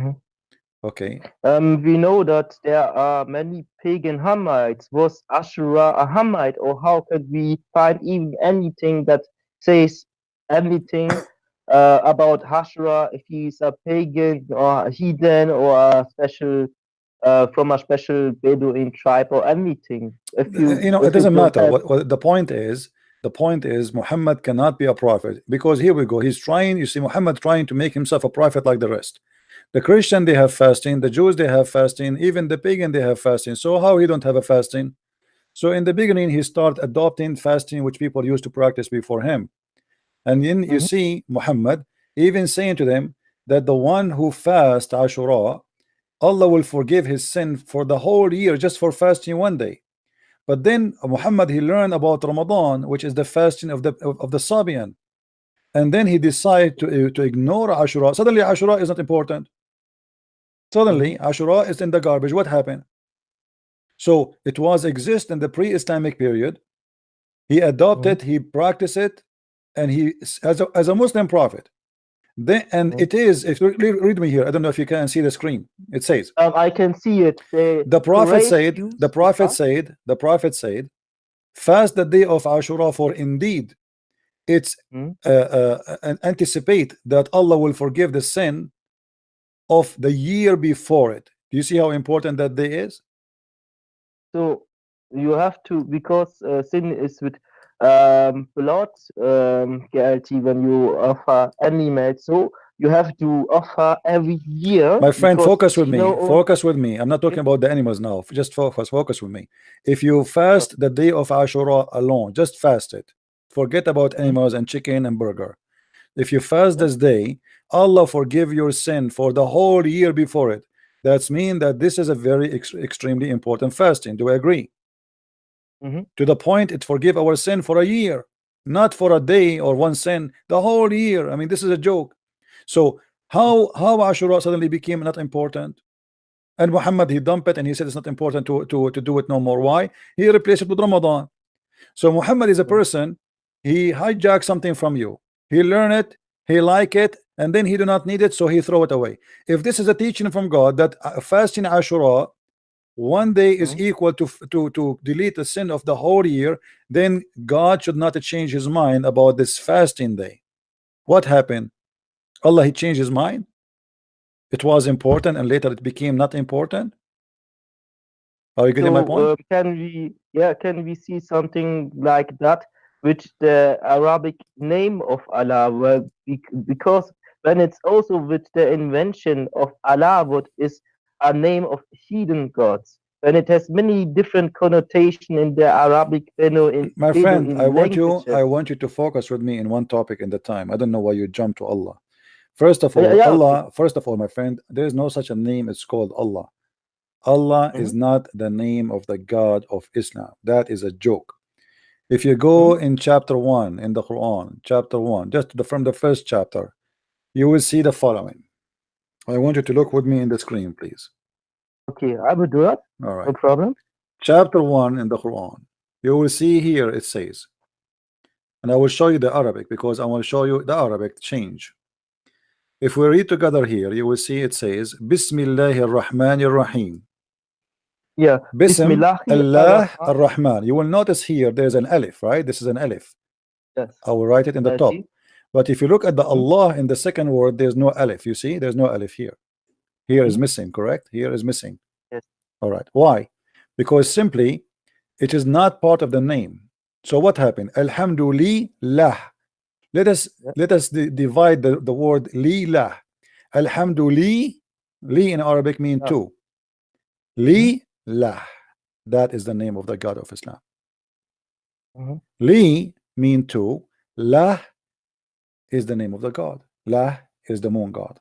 Okay. We know that there are many pagan Hamites. Was Ashura a Hamite, or how could we find even anything that says anything about Ashura, if he's a pagan or a heathen or a special from a special Bedouin tribe or anything? If you know, it doesn't matter. What the point is, Muhammad cannot be a prophet, because here we go. He's trying. You see, Muhammad trying to make himself a prophet like the rest. The Christian, they have fasting. The Jews, they have fasting. Even the pagan, they have fasting. So how he don't have a fasting? So in the beginning, he started adopting fasting, which people used to practice before him. And then you see Muhammad even saying to them that the one who fasts Ashura, Allah will forgive his sin for the whole year just for fasting one day. But then Muhammad, he learned about Ramadan, which is the fasting of the Sabian, and then he decided to ignore Ashura. Suddenly Ashura is not important. Suddenly Ashura is in the garbage. What happened? So it was exist in the pre-Islamic period. He adopted, he practiced it, and he as a Muslim prophet. Then it is, if you read me here, I don't know if you can see the screen. It says, I can see it. The prophet said, fast the day of Ashura, for indeed it's and anticipate that Allah will forgive the sin of the year before it. Do you see how important that day is? So you have to, because sin is with blood, guarantee when you offer animals. So you have to offer every year. My friend, because, focus with you me. know, Focus with me. I'm not talking about the animals now. Just focus with me. If you fast the day of Ashura alone, just fast it. Forget about animals and chicken and burger. If you fast this day, Allah forgive your sin for the whole year before it. That's mean that this is a very extremely important fasting. Do I agree? To the point it forgive our sin for a year, not for a day or one sin, the whole year. I mean, this is a joke. So how Ashura suddenly became not important? And Muhammad, he dumped it and he said it's not important to do it no more. Why? He replaced it with Ramadan. So Muhammad is a person, he hijacks something from you, he learn it, he like it, and then he do not need it, so he throw it away. If this is a teaching from God that fasting Ashura one day is equal to delete the sin of the whole year, then God should not change his mind about this fasting day. What happened? Allah, he changed his mind. It was important and later it became not important. Are you getting my point? Can we see something like that, which the Arabic name of Allah? Well, because when it's also with the invention of Allah, what is a name of heathen gods, when it has many different connotation in the Arabic, my friend, I want languages. you to focus with me in one topic in the time. I don't know why you jump to Allah. First of all, first of all, my friend, there is no such a name. It's called Allah. Allah is not the name of the God of Islam. That is a joke. If you go in chapter 1 in the Quran, chapter 1, just from the first chapter, you will see the following. I want you to look with me in the screen, please. Okay, I will do that. All right. No problem. Chapter 1 in the Quran. You will see here it says, and I will show you the Arabic because I will show you the Arabic change. If we read together here, you will see it says, Bismillahir Rahmanir Rahim. Yeah. Bism Allah Ar-Rahman. You will notice here there's an alif, right? This is an alif. Yes. I will write it in the top. But if you look at the Allah in the second word, there's no alif. You see, there's no alif here. Here is missing, correct? Here is missing. Yes. All right. Why? Because simply it is not part of the name. So what happened? Alhamdulillah. Let us divide the word lillah. Alhamdulillah. Li in Arabic mean two. Li-lah. That is the name of the God of Islam. Li mean two. Lah is the name of the God. Lah is the moon God.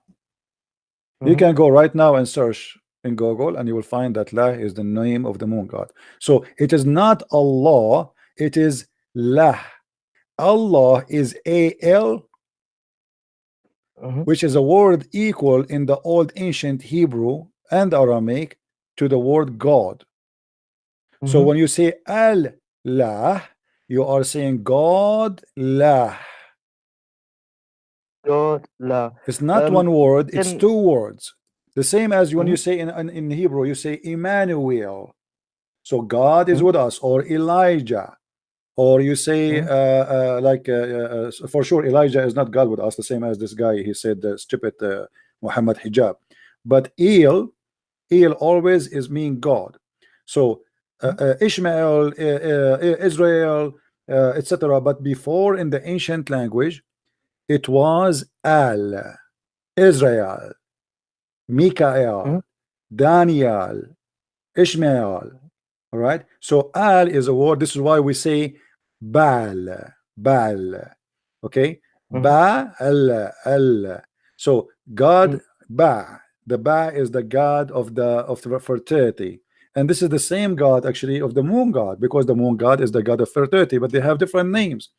You can go right now and search in Google and you will find that Lah is the name of the moon God. So it is not Allah, it is Lah. Allah is A-L, which is a word equal in the old ancient Hebrew and Aramaic to the word God. So when you say Allah, you are saying God lah. God lah. It's not one word, it's two words. The same as when you say in Hebrew, you say Emmanuel. So God is with us, or Elijah. Or you say for sure Elijah is not God with us, the same as this guy, he said stupid Muhammad hijab. But El always is mean God. So Ishmael, Israel, etc. But before in the ancient language it was Al, Israel, Mikael, Daniel, Ishmael. All right, so Al is a word. This is why we say Baal. Okay, Baal. So God, Ba. The Ba is the God of the fertility, and this is the same God actually of the moon God, because the moon God is the God of fertility, but they have different names.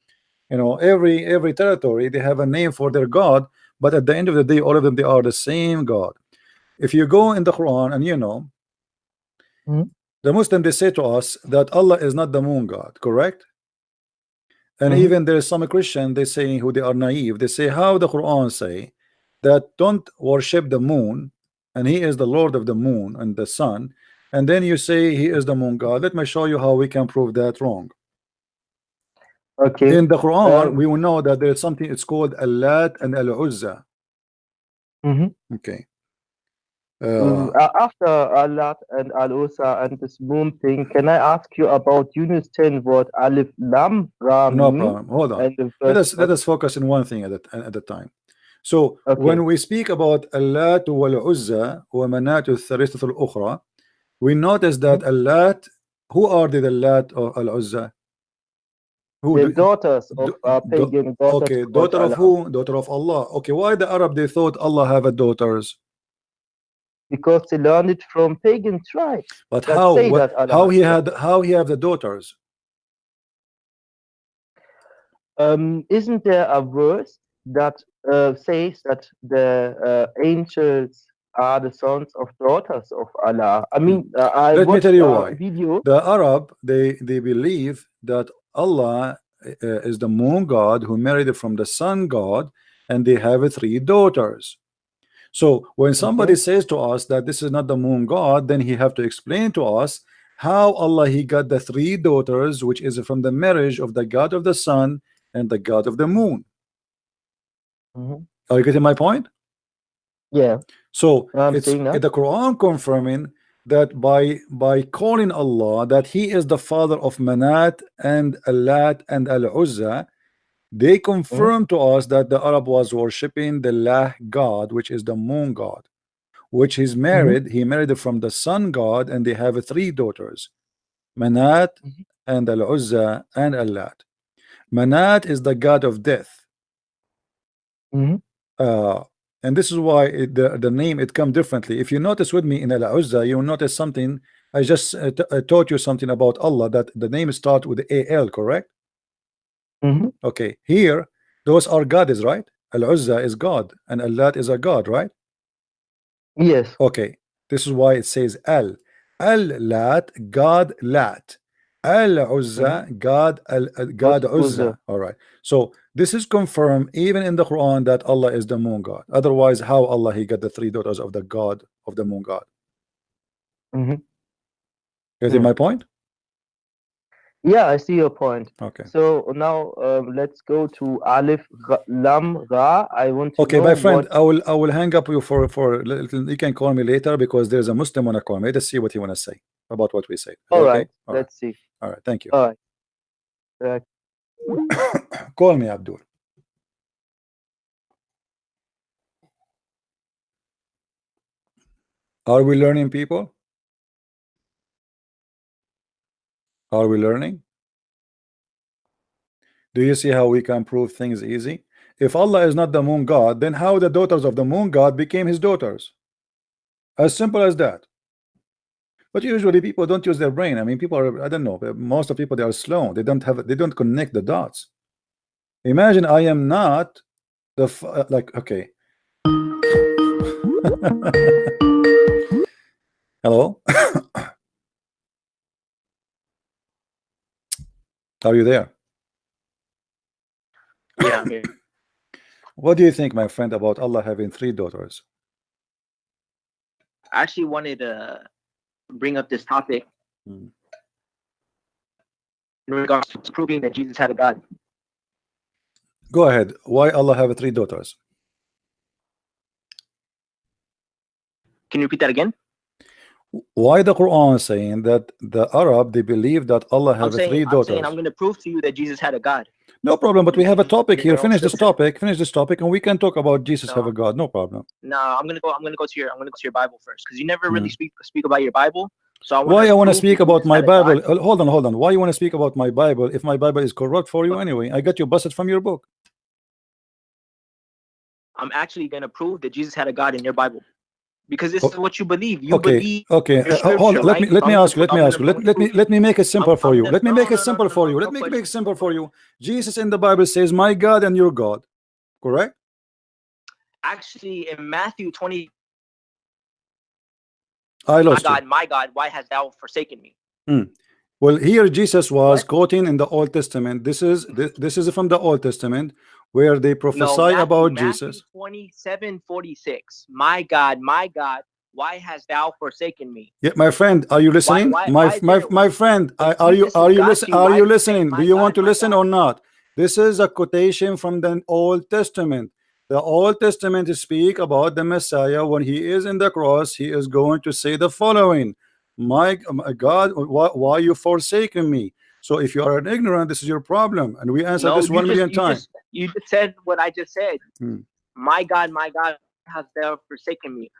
You know, every territory they have a name for their God, but at the end of the day, all of them, they are the same God. If you go in the Quran and you know, the Muslim, they say to us that Allah is not the moon God, correct? And even there is some Christian, they say, who they are naive, they say, how the Quran say that don't worship the moon and he is the Lord of the moon and the sun, and then you say he is the moon God. Let me show you how we can prove that wrong. Okay. In the Quran, we will know that there is something, it's called Al-Lat and Al-Uzza. Okay. After Alat and Al-Usa and this moon thing, can I ask you about Yunus 10 what Alif Lam Ra No mean? problem. Hold on. And the Let first us focus on one thing at the time. So Okay. when we speak about Allat wal Uzza wa Manat al-Thalithah al-Ukhra, we notice that Allat, who are the Allat or Al-Uzza? the daughters of pagan daughters. Okay, of daughter of Allah. who? Daughter of Allah. Okay, why the Arab they thought Allah have a daughters? Because they learned it from pagan tribes. But that how? say that Allah How has he have the daughters? Isn't there a verse that says that the angels are the sons of daughters of Allah? I mean, I Let me watched tell you a why. video. The Arab they believe that Allah is the moon god who married from the sun god, and they have 3 daughters. So when somebody says to us that this is not the moon god, then he have to explain to us how Allah he got the 3 daughters, which is from the marriage of the god of the sun and the god of the moon. Are you getting my point? Yeah. So I'm it's saying that. the Quran confirming that by calling Allah that he is the father of Manat and Allat and Al-Uzza, they confirm to us that the Arab was worshipping the Lah god, which is the moon god, which is married. He married from the sun god, and they have 3 daughters, Manat and Al-Uzza and Allat. Manat is the god of death. And this is why the name it come differently. If you notice with me in Al-Uzza, you will notice something. I just taught you something about Allah, that the name start with AL, correct? Okay, here those are gods, right? Al-Uzza is God and Allat is a god, right? Yes. Okay, this is why it says Al-Lat, God Lat, Al-Uzza, God Uzza. All right, so this is confirmed even in the Quran that Allah is the moon god. Otherwise, how Allah he got the 3 daughters of the god of the moon god? Getting my point? Yeah, I see your point. Okay. So now let's go to Alif Lam Ra. I want to Okay, know my friend, what... I will hang up you for you can call me later because there's a Muslim wanna call me. Let's see what he wanna say about what we say. All okay? right, All let's see. All right, thank you. All right. Call me, Abdul. Are we learning, people? Are we learning? Do you see how we can prove things easy? If Allah is not the moon god, then how the daughters of the moon god became his daughters? As simple as that. But usually people don't use their brain. I mean, people are, I don't know, most of people, they are slow. They don't connect the dots. Imagine I am not the like, okay. Hello? Are you there? Yeah, I'm here. What do you think, my friend, about Allah having 3 daughters? I actually wanted to bring up this topic in regards to proving that Jesus had a God. Go ahead. Why Allah have 3 daughters? Can you repeat that again? Why the Quran saying that the Arab they believe that Allah have 3 daughters? I'm going to prove to you that Jesus had a God. No problem, but we have a topic here. Finish this topic, and we can talk about Jesus have a God. No problem. No, I'm gonna go to your Bible first, because you never really speak about your Bible. So why I want to speak about my Bible? Hold on. Why you want to speak about my Bible if my Bible is corrupt for you anyway? I got you busted from your book. I'm actually gonna prove that Jesus had a God in your Bible, because this is what you believe. You believe. Okay. Hold on. Let me ask you. Let me make it simple for you. Let me make it simple for you. Let me make it simple for you. Jesus in the Bible says, "My God and your God," correct? Actually, in Matthew 20, I lost my God, why hast thou forsaken me? Well, here Jesus was quoting in the Old Testament. This is from the Old Testament where they prophesy about Jesus. 27:46. My God, why hast thou forsaken me? Yeah, my friend, are you listening? My friend, are you listening? Do you want to listen or not? This is a quotation from the Old Testament. The Old Testament speak about the Messiah. When he is in the cross, he is going to say the following: my God, why you forsaken me? So if you are an ignorant, this is your problem, and we answer this 1,000,000 times. You just said what I just said. My God, has thou forsaken me.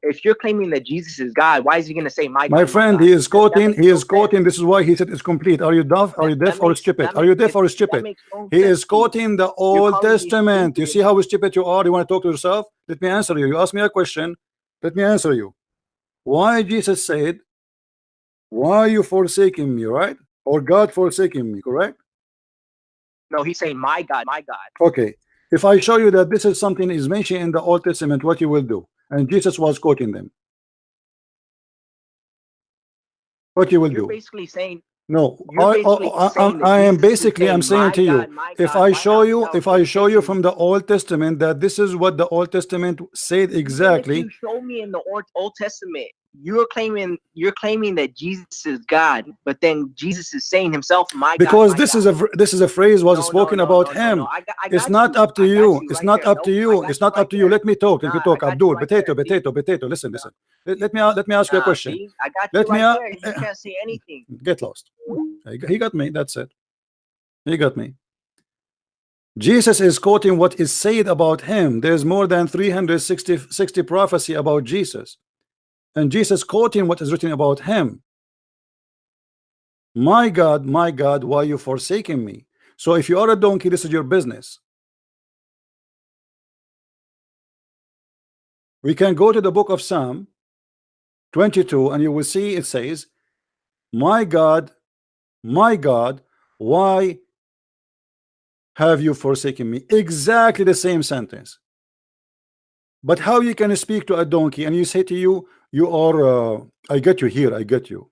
If you're claiming that Jesus is God, why is he going to say my God? My friend, he is quoting. He is quoting. This is why he said it's complete. Are you deaf? Are you deaf or stupid? Are you deaf or stupid? He is quoting the Old Testament. You see how stupid you are? You want to talk to yourself? Let me answer you. You ask me a question. Let me answer you. Why Jesus said, "Why are you forsaking me?" Right? Or God forsaking me? Correct? No, he's saying my God, my God. Okay. If I show you that this is something is mentioned in the Old Testament, what you will do? And Jesus was quoting them. What you will You're do? Basically saying no. I am basically I'm saying to you, if I show you from the Old Testament that this is what the Old Testament said exactly. If you show me in the Old Testament, you're claiming that Jesus is God, but then Jesus is saying himself, my God. Because this is a phrase was spoken about him. It's not up to you. It's not up to you. It's not up to you. Let me talk. Let me talk. Abdul, potato. Listen. Let me ask you a question. I got you right there. You can't say anything. Get lost. He got me. That's it. He got me. Jesus is quoting what is said about him. There's more than 360 prophecy about Jesus. And Jesus quoting what is written about him. My God, why you forsaking me? So if you are a donkey, this is your business. We can go to the book of Psalm 22 and you will see it says, my God, why have you forsaken me? Exactly the same sentence. But how you can speak to a donkey and you say to you are I get you here, I get you.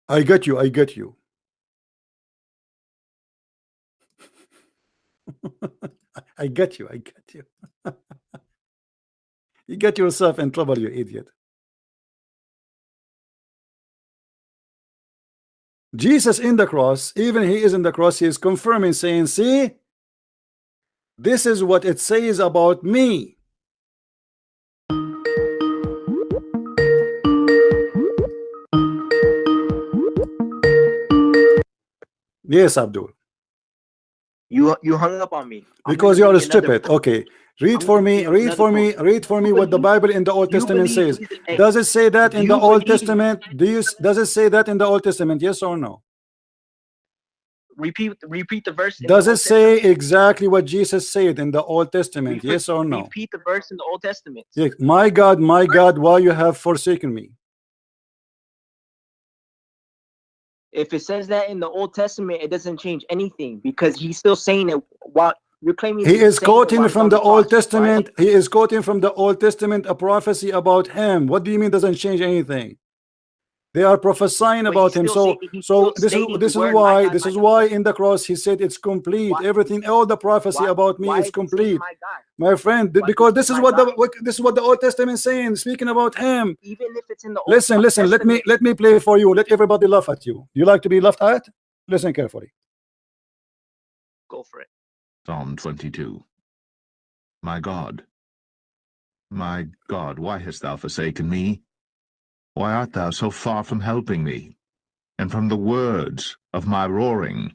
I get you. I get you. You get yourself in trouble, you idiot. Jesus in the cross, even he is in the cross, he is confirming, saying, see, this is what it says about me. Yes, Abdul. You hung up on me. Because you are stupid. Okay. Read for me what the Bible in the Old Testament says. Does it say that in the Old Testament? Does it say that in the Old Testament? Yes or no? Repeat the verse. Does it say exactly what Jesus said in the Old Testament? Yes or no? Repeat the verse in the Old Testament. Yes. My God, why you have forsaken me? If it says that in the Old Testament, it doesn't change anything because he's still saying it while you're claiming. He is quoting from the Old Testament. Right? He is quoting from the Old Testament a prophecy about him. What do you mean doesn't change anything? They are prophesying about him. So this is why in the cross he said it's complete. Everything, all the prophecy about me is complete. My friend, because this is what the Old Testament is saying, speaking about him. Even if it's in the Old Listen, let me play for you. Let everybody laugh at you. You like to be laughed at? Listen carefully. Go for it. Psalm 22. My God, why hast thou forsaken me? Why art thou so far from helping me, and from the words of my roaring?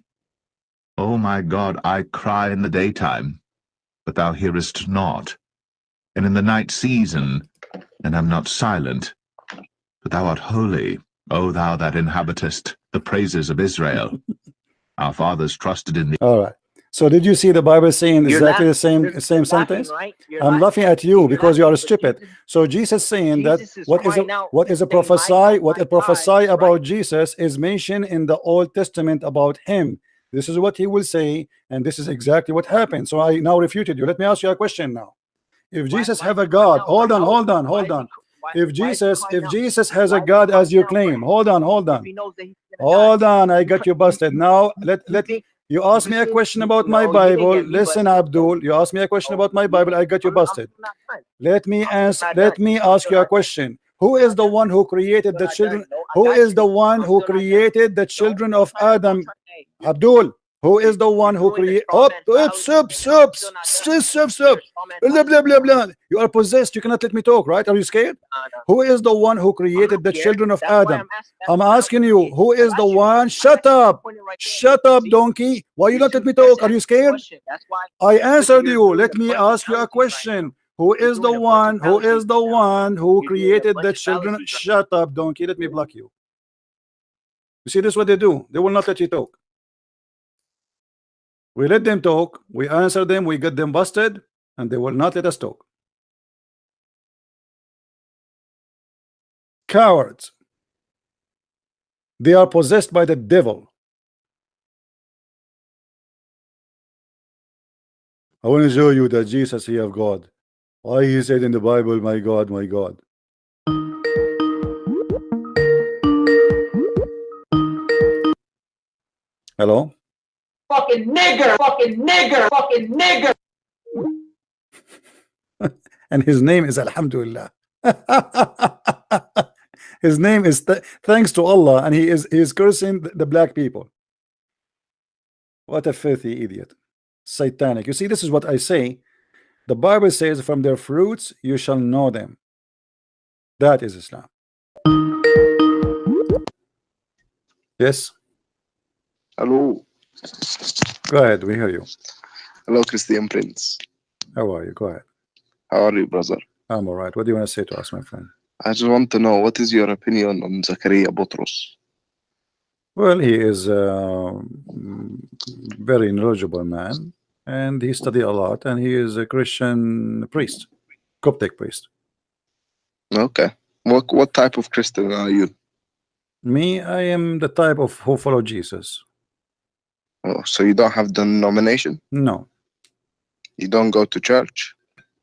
O my God, I cry in the daytime, but thou hearest not, and in the night season, and am not silent. But thou art holy, O thou that inhabitest the praises of Israel. Our fathers trusted in thee. All right. So did you see the Bible saying exactly the same sentence? Right? I'm laughing at you because you are stupid. So Jesus saying that what a prophesy about Jesus is mentioned in the Old Testament about him. This is what he will say, and this is exactly what happened. So I now refuted you. Let me ask you a question now. If Jesus have a God, hold on. If Jesus has a God as you claim, hold on. I got you busted. Now you asked me a question about my Bible. Listen, Abdul, you asked me a question about my Bible. I got you busted. Let me ask you a question. Who is the one who created the children? Who is the one who created the children of Adam? Abdul, Who is the one who created? Oh, blah, blah, blah, blah. You are possessed. You cannot let me talk, right? Are you scared? Who is the one who created the children of Adam? I'm asking you, who is the one? Shut up. Shut up, donkey. Why you not let me talk? Are you scared? I answered you. Let me ask you a question. Who is the one? Who is the one who created the children? Shut up, donkey. Let me block you. You see, this is what they do. They will not let you talk. We let them talk, we answer them, we get them busted, and they will not let us talk. Cowards. They are possessed by the devil. I want to show you that Jesus, he have God. Why he said in the Bible, my God, my God. Hello? Fucking nigger, fucking nigger, fucking nigger. And his name is Alhamdulillah. His name is thanks to Allah, and he is cursing the black people. What a filthy idiot. Satanic. You see, this is what I say. The Bible says, from their fruits you shall know them. That is Islam. Yes. Hello. Go ahead, we hear you. Hello, Christian Prince. How are you? Go ahead. How are you, brother? I'm all right. What do you want to say to us, my friend? I just want to know, what is your opinion on Zakaria Butros? Well, he is a very knowledgeable man, and he studied a lot, and he is a Christian priest, Coptic priest. Okay. What type of Christian are you? Me, I am the type of who follow Jesus. Oh, so you don't have denomination? No. You don't go to church?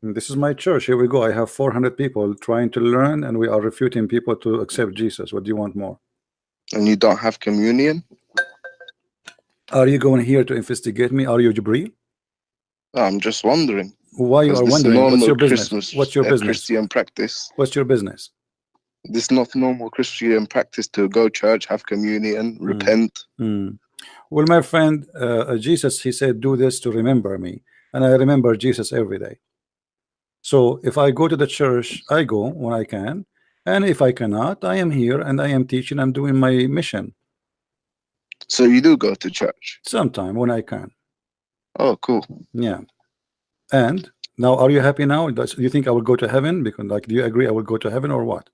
This is my church. Here we go. I have 400 people trying to learn, and we are refuting people to accept Jesus. What do you want more? And you don't have communion? Are you going here to investigate me? Are you Jibreel? I'm just wondering. Why you are wondering? What's your business? Christmas, what's your business? Christian practice. What's your business? This is not normal Christian practice to go church, have communion, repent. Well, my friend, Jesus, he said, do this to remember me. And I remember Jesus every day. So if I go to the church, I go when I can. And if I cannot, I am here and I am teaching. I'm doing my mission. So you do go to church? Sometime when I can. Oh, cool. Yeah. And now, are you happy now? Do you think I will go to heaven? Because, like, do you agree I will go to heaven or what?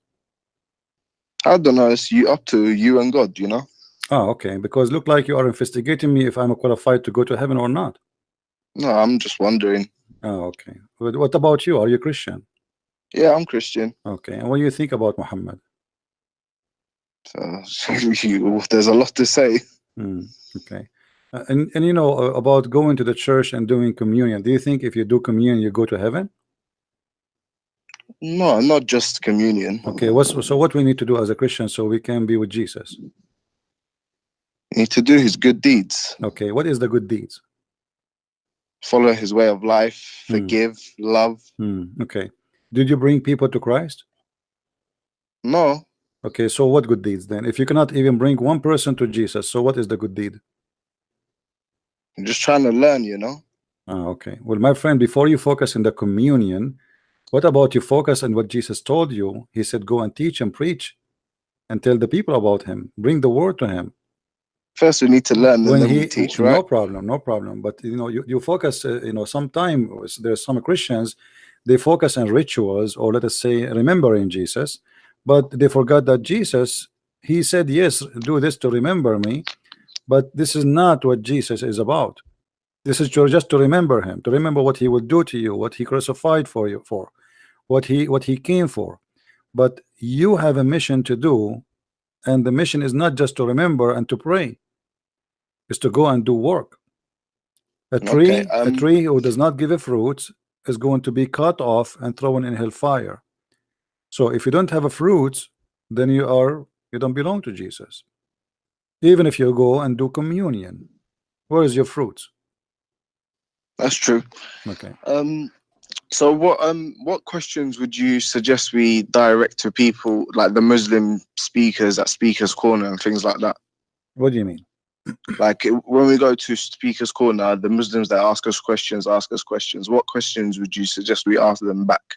I don't know. It's up to you and God, you know? Oh, okay. Because look like you are investigating me if I'm qualified to go to heaven or not. No, I'm just wondering. Oh, okay. But what about you? Are you Christian? Yeah, I'm Christian. Okay. And what do you think about Muhammad? There's a lot to say. Okay. And you know about going to the church and doing communion. Do you think if you do communion, you go to heaven? No, not just communion. Okay. So what we need to do as a Christian so we can be with Jesus? You need to do his good deeds. Okay. What is the good deeds? Follow his way of life, forgive, love. Okay. Did you bring people to Christ? No. Okay, so what good deeds then? If you cannot even bring one person to Jesus, so what is the good deed? I'm just trying to learn, you know. Okay. Well, my friend, before you focus on the communion, what about you focus on what Jesus told you? He said, go and teach and preach and tell the people about him. Bring the word to him. First we need to learn, and then we teach, right? No problem, no problem. But you know, you focus, you know, sometimes there's some Christians, they focus on rituals, or let us say remembering Jesus, but they forgot that Jesus, he said, yes, do this to remember me, but this is not what Jesus is about. This is just to remember him, to remember what he will do to you, what he crucified for you, for what he came for. But you have a mission to do, and the mission is not just to remember and to pray. Is to go and do work. A tree who does not give a fruit is going to be cut off and thrown in hellfire. So if you don't have a fruit, then you don't belong to Jesus. Even if you go and do communion, where is your fruit? That's true. Okay. So what questions would you suggest we direct to people like the Muslim speakers at Speaker's Corner and things like that? What do you mean? Like when we go to Speaker's Corner, the Muslims that ask us questions. What questions would you suggest we ask them back?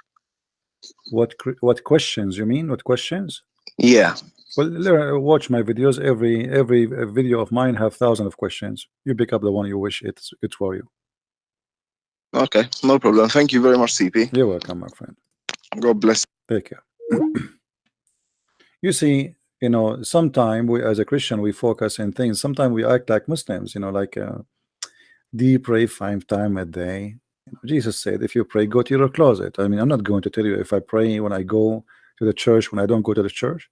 What questions you mean? What questions? Yeah. Well, watch my videos. Every video of mine have thousands of questions. You pick up the one you wish it's for you. Okay, no problem. Thank you very much, CP. You're welcome, my friend. God bless. Take care. You see, you know, sometimes we as a Christian we focus in things. Sometimes we act like Muslims, you know, like do you pray 5 times a day? You know, Jesus said, if you pray, go to your closet. I mean, I'm not going to tell you if I pray when I go to the church, when I don't go to the church.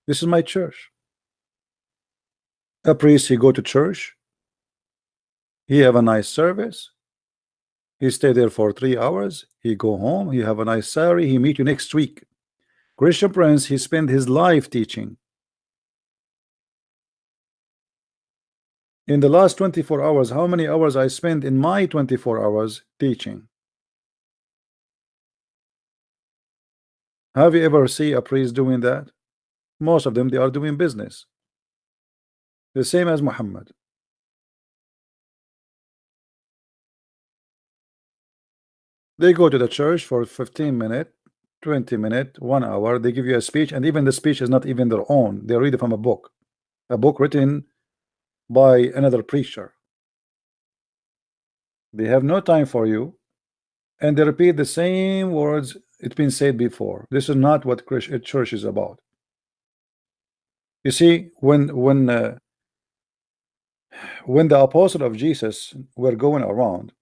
This is my church. A priest, he go to church, he have a nice service, he stay there for 3 hours, he go home, he have a nice salary, he meet you next week. Christian Prince, he spent his life teaching. In the last 24 hours, how many hours I spent in my 24 hours teaching? Have you ever seen a priest doing that? Most of them, they are doing business. The same as Muhammad. They go to the church for 15 minutes, 20 minutes, 1 hour. They give you a speech, and even the speech is not even their own. They read it from a book written by another preacher. They have no time for you, and they repeat the same words it's been said before. This is not what church is about. You see, when the apostle of Jesus were going around,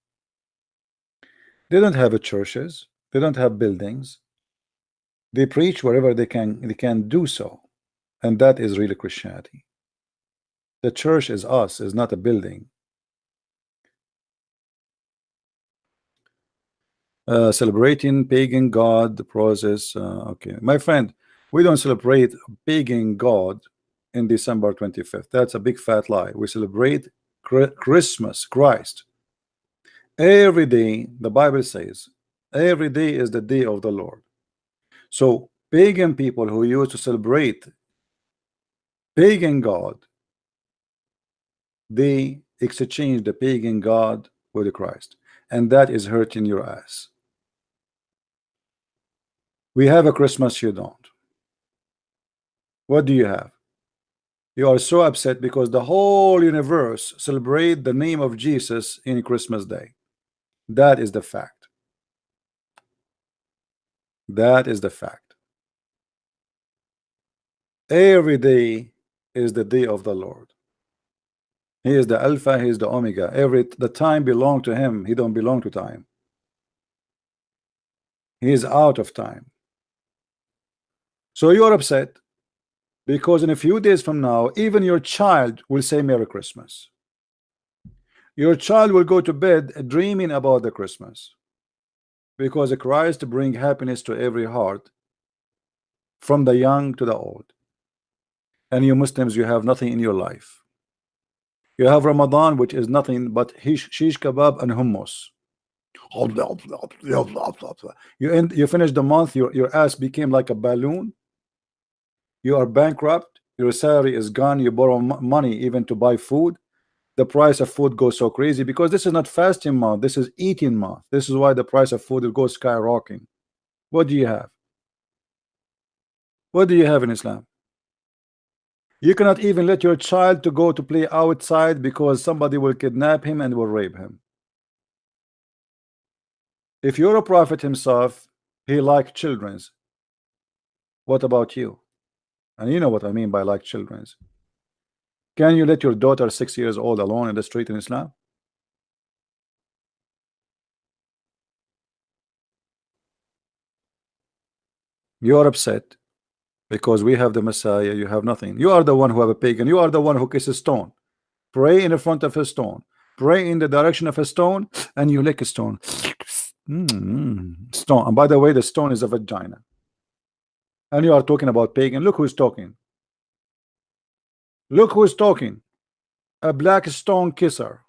they don't have churches, they don't have buildings. They preach wherever they can do so, and that is really Christianity. The church is us, is not a building. Celebrating pagan god, the process. Okay, my friend, we don't celebrate pagan god in December 25th. That's a big fat lie. We celebrate Christmas, Christ. Every day, the Bible says, every day is the day of the Lord. So pagan people who used to celebrate pagan god, they exchange the pagan god with the Christ, and that is hurting your ass. We have a Christmas, you don't. What do you have? You are so upset because the whole universe celebrate the name of Jesus in Christmas Day. That is the fact. That is the fact. Every day is the day of the Lord. He is the Alpha, he is the Omega. The time belongs to him. He don't belong to time. He is out of time. So you're upset because in a few days from now, even your child will say Merry Christmas. Your child will go to bed dreaming about the Christmas, because Christ brings happiness to every heart, from the young to the old. And you Muslims, you have nothing in your life. You have Ramadan, which is nothing but shish kebab and hummus. You finish the month, your ass became like a balloon. You are bankrupt, your salary is gone, you borrow money even to buy food. The price of food goes so crazy because this is not fasting month, this is eating month. This is why the price of food goes skyrocketing. What do you have? What do you have in Islam? You cannot even let your child to go to play outside because somebody will kidnap him and will rape him. If you're a prophet himself, he liked children's. What about you? And you know what I mean by like children's. Can you let your daughter 6 years old alone in the street in Islam? You are upset because we have the Messiah, you have nothing. You are the one who have a pagan. You are the one who kisses stone. Pray in the front of a stone. Pray in the direction of a stone, and you lick a stone. Stone. And by the way, the stone is a vagina. And you are talking about pagan. Look who's talking. Look who's talking. A black stone kisser.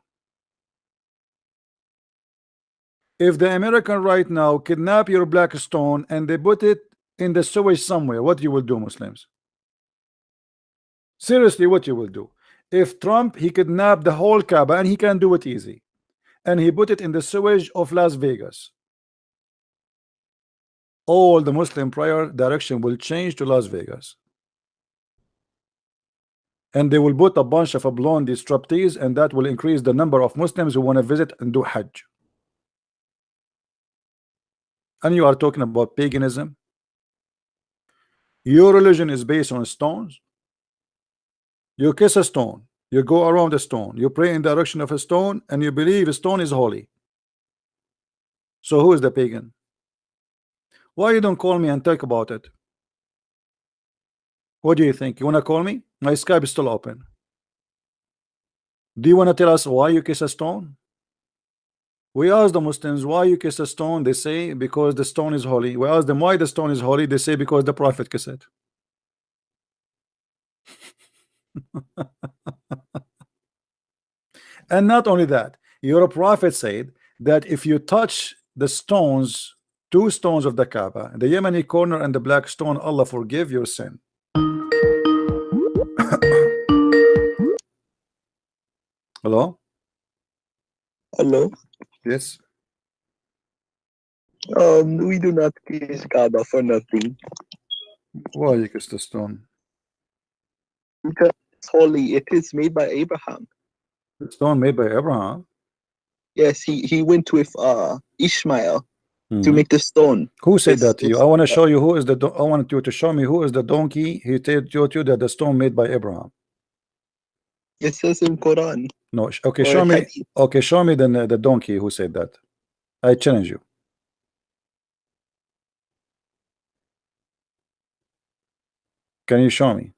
If the American right now kidnap your black stone and they put it in the sewage somewhere, what you will do, Muslims? Seriously, what you will do? If Trump, he kidnapped the whole Kaaba, and he can do it easy, and he put it in the sewage of Las Vegas, all the Muslim prayer direction will change to Las Vegas, and they will put a bunch of blonde disruptees, and that will increase the number of Muslims who want to visit and do Hajj. And you are talking about paganism. Your religion is based on stones. You kiss a stone, you go around a stone, you pray in the direction of a stone, and you believe a stone is holy. So who is the pagan? Why you don't call me and talk about it? What do you think? You want to call me? My Skype is still open. Do you want to tell us why you kiss a stone? We ask the Muslims why you kiss a stone. They say because the stone is holy. We ask them why the stone is holy. They say because the Prophet kissed it. And not only that, your Prophet said that if you touch the stones, two stones of the Kaaba, the Yemeni corner and the black stone, Allah forgive your sin. Hello? Hello. Yes. We do not kiss Kaaba for nothing. Why you kiss the stone? Because it's holy. It is made by Abraham. The stone made by Abraham? Yes, he went with Ishmael to make the stone. Who said that to you? I want to show you who is the. I want you to show me who is the donkey. He told you that the stone made by Abraham. It says in Quran. No. Okay, show me. Okay, show me the donkey who said that. I challenge you. Can you show me?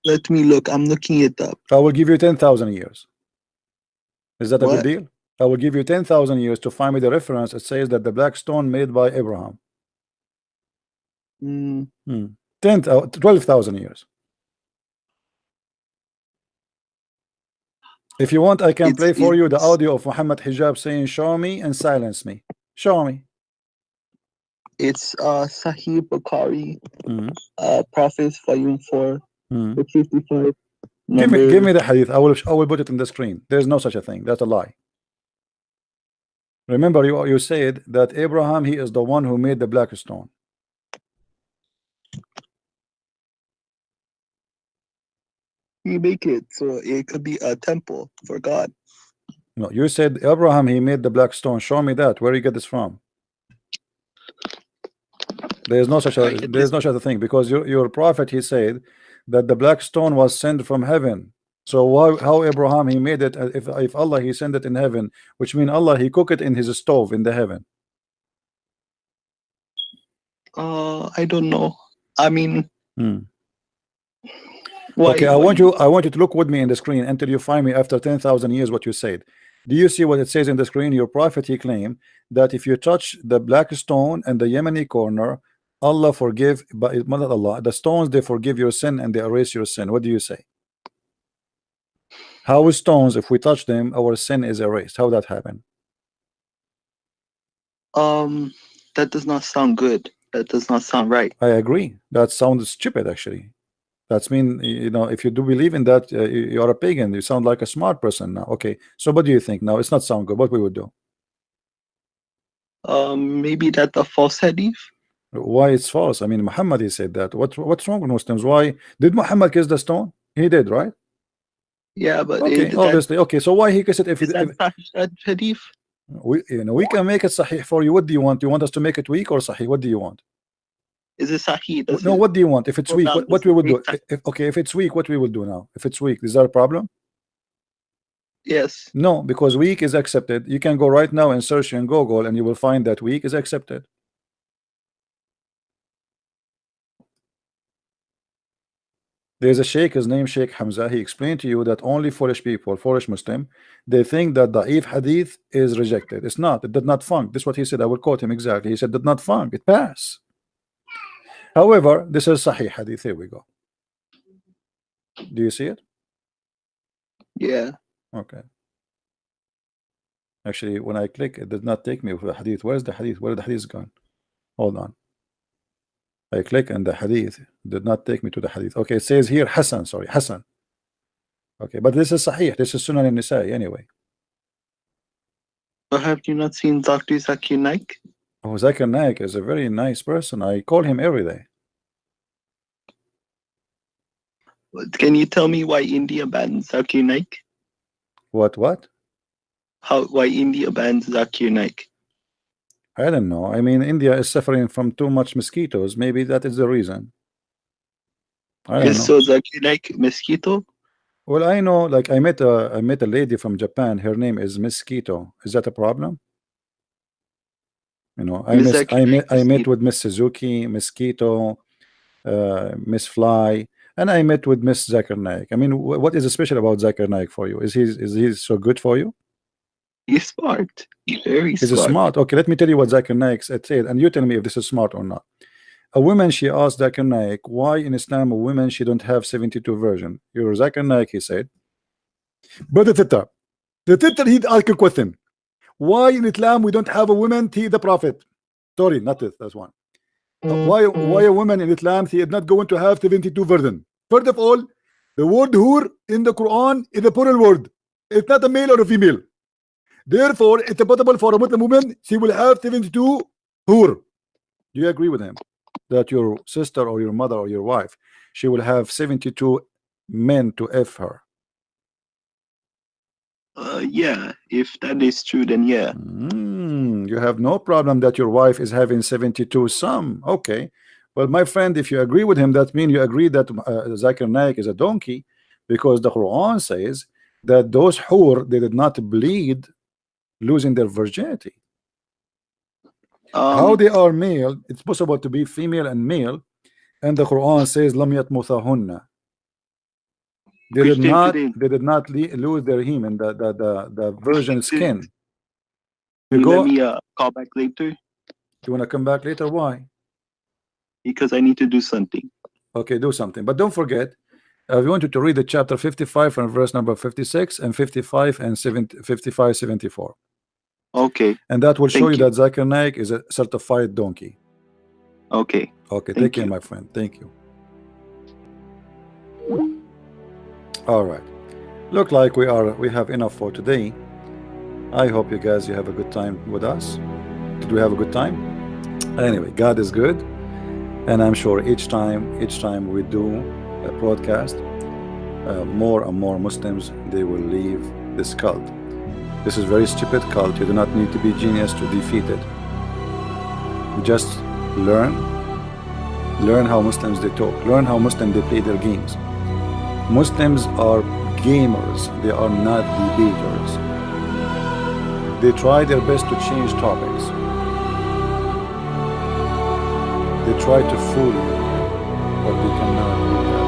Let me look. I'm looking it up. I will give you 10,000 years. Is that a What? good deal? I will give you 10,000 years to find me the reference. It says that the black stone made by Abraham. 12,000 years. If you want, I can play for you the audio of Muhammad Hijab saying, "Show me," and silence me. Show me. It's Sahih Bukhari, Prophets Volume 4, 55. Give me the hadith. I will put it in the screen. There's no such a thing. That's a lie. Remember, you said that Abraham, he is the one who made the black stone. He make it so it could be a temple for God. No, you said Abraham, he made the black stone. Show me that. Where you get this from? There's no such a thing, because your prophet, he said that the black stone was sent from heaven. So how Abraham he made it if Allah he sent it in heaven, which means Allah he cooked it in his stove in the heaven? I don't know. I mean, okay, I want you to look with me in the screen until you find me after 10,000 years what you said. Do you see what it says in the screen? Your prophet he claimed that if you touch the black stone and the Yemeni corner, Allah forgive, but not Allah, the stones they forgive your sin and they erase your sin. What do you say? How is stones, if we touch them, our sin is erased? How that happen? That does not sound good. That does not sound right. I agree. That sounds stupid, actually. That's mean, you know, if you do believe in that, you are a pagan. You sound like a smart person now. Okay, so what do you think now? It's not sound good. What we would do? Maybe that a false hadith. Why it's false? I mean, Muhammad he said that. What's wrong with Muslims? Why did Muhammad kiss the stone? He did, right? Yeah, but okay, obviously. Okay, so why he kissed it? If hadith? We can make it sahih for you. What do you want? Do you want us to make it weak or sahih? What do you want? Is it sahih? No, what do you want? If it's weak, what we will do? If it's weak, what we will do now? If it's weak, is that a problem? Yes. No, because weak is accepted. You can go right now and search in Google and you will find that weak is accepted. There's a sheikh, his name Sheikh Hamza. He explained to you that only foolish people, foolish Muslim, they think that da'if hadith is rejected. It's not. It did not funk. This is what he said. I will quote him exactly. He said, did not funk. It passed. However, this is sahih hadith. Here we go. Do you see it? Yeah. Okay. Actually, when I click, it did not take me for the hadith. Where's the hadith? Where the hadith gone? Hold on. I click on the hadith, did not take me to the hadith. Okay, it says here Hassan, sorry, Hassan. Okay, but this is Sahih, this is Sunan al-Nisa'i anyway. So have you not seen Dr. Zakir Naik? Oh, Zakir Naik is a very nice person. I call him every day. Can you tell me why India banned Zakir Naik? What? Why India banned Zakir Naik? I don't know. I mean, India is suffering from too much mosquitoes. Maybe that is the reason. I don't know. So Zakir Naik mosquito? Well, I know, like I met a lady from Japan. Her name is Mosquito. Is that a problem? You know, I met with Miss Suzuki, Mosquito, Miss Fly, and I met with Miss Zakir Naik. I mean, what is special about Zakir Naik for you? Is he so good for you? He's smart. He's very smart. He's smart. Okay, let me tell you what Zakir Naik said, and you tell me if this is smart or not. A woman, she asked Zakir Naik, why in Islam a woman she don't have 72 version? Your Zakir Naik, he said, but the titter he'd ask a question. Why in Islam we don't have a woman to the prophet? Sorry, not this, that's one. Why a woman in Islam she is not going to have 72 version? First of all, the word hur in the Quran is a plural word. It's not a male or a female. Therefore, it's possible for a Muslim woman, she will have 72 hur. Do you agree with him? That your sister or your mother or your wife, she will have 72 men to F her. Yeah, if that is true, then yeah. You have no problem that your wife is having 72 some. Okay. Well, my friend, if you agree with him, that means you agree that Zakir Naik is a donkey, because the Quran says that those hur, they did not bleed losing their virginity. How they are male, it's possible to be female and male, and the Quran says lam yatmuthahunna. They did not lose their hymen, the virgin skin. You go. Let me call back later. You want to come back later? Why? Because I need to do something. Okay, do something. But don't forget, we want you to read the chapter 55 and verse number 56 and 55 and 55, 74. Okay. And that will show you that Zakir Naik is a certified donkey. Okay. Okay, take care, my friend. Thank you. All right. Look like we have enough for today. I hope you guys you have a good time with us. Did we have a good time? Anyway, God is good, and I'm sure each time we do a broadcast, more and more Muslims, they will leave this cult. This is very stupid cult. You do not need to be genius to defeat it. Just learn how Muslims they talk, learn how Muslims they play their games. Muslims are gamers, they are not debaters. They try their best to change topics. They try to fool you, but they cannot do that.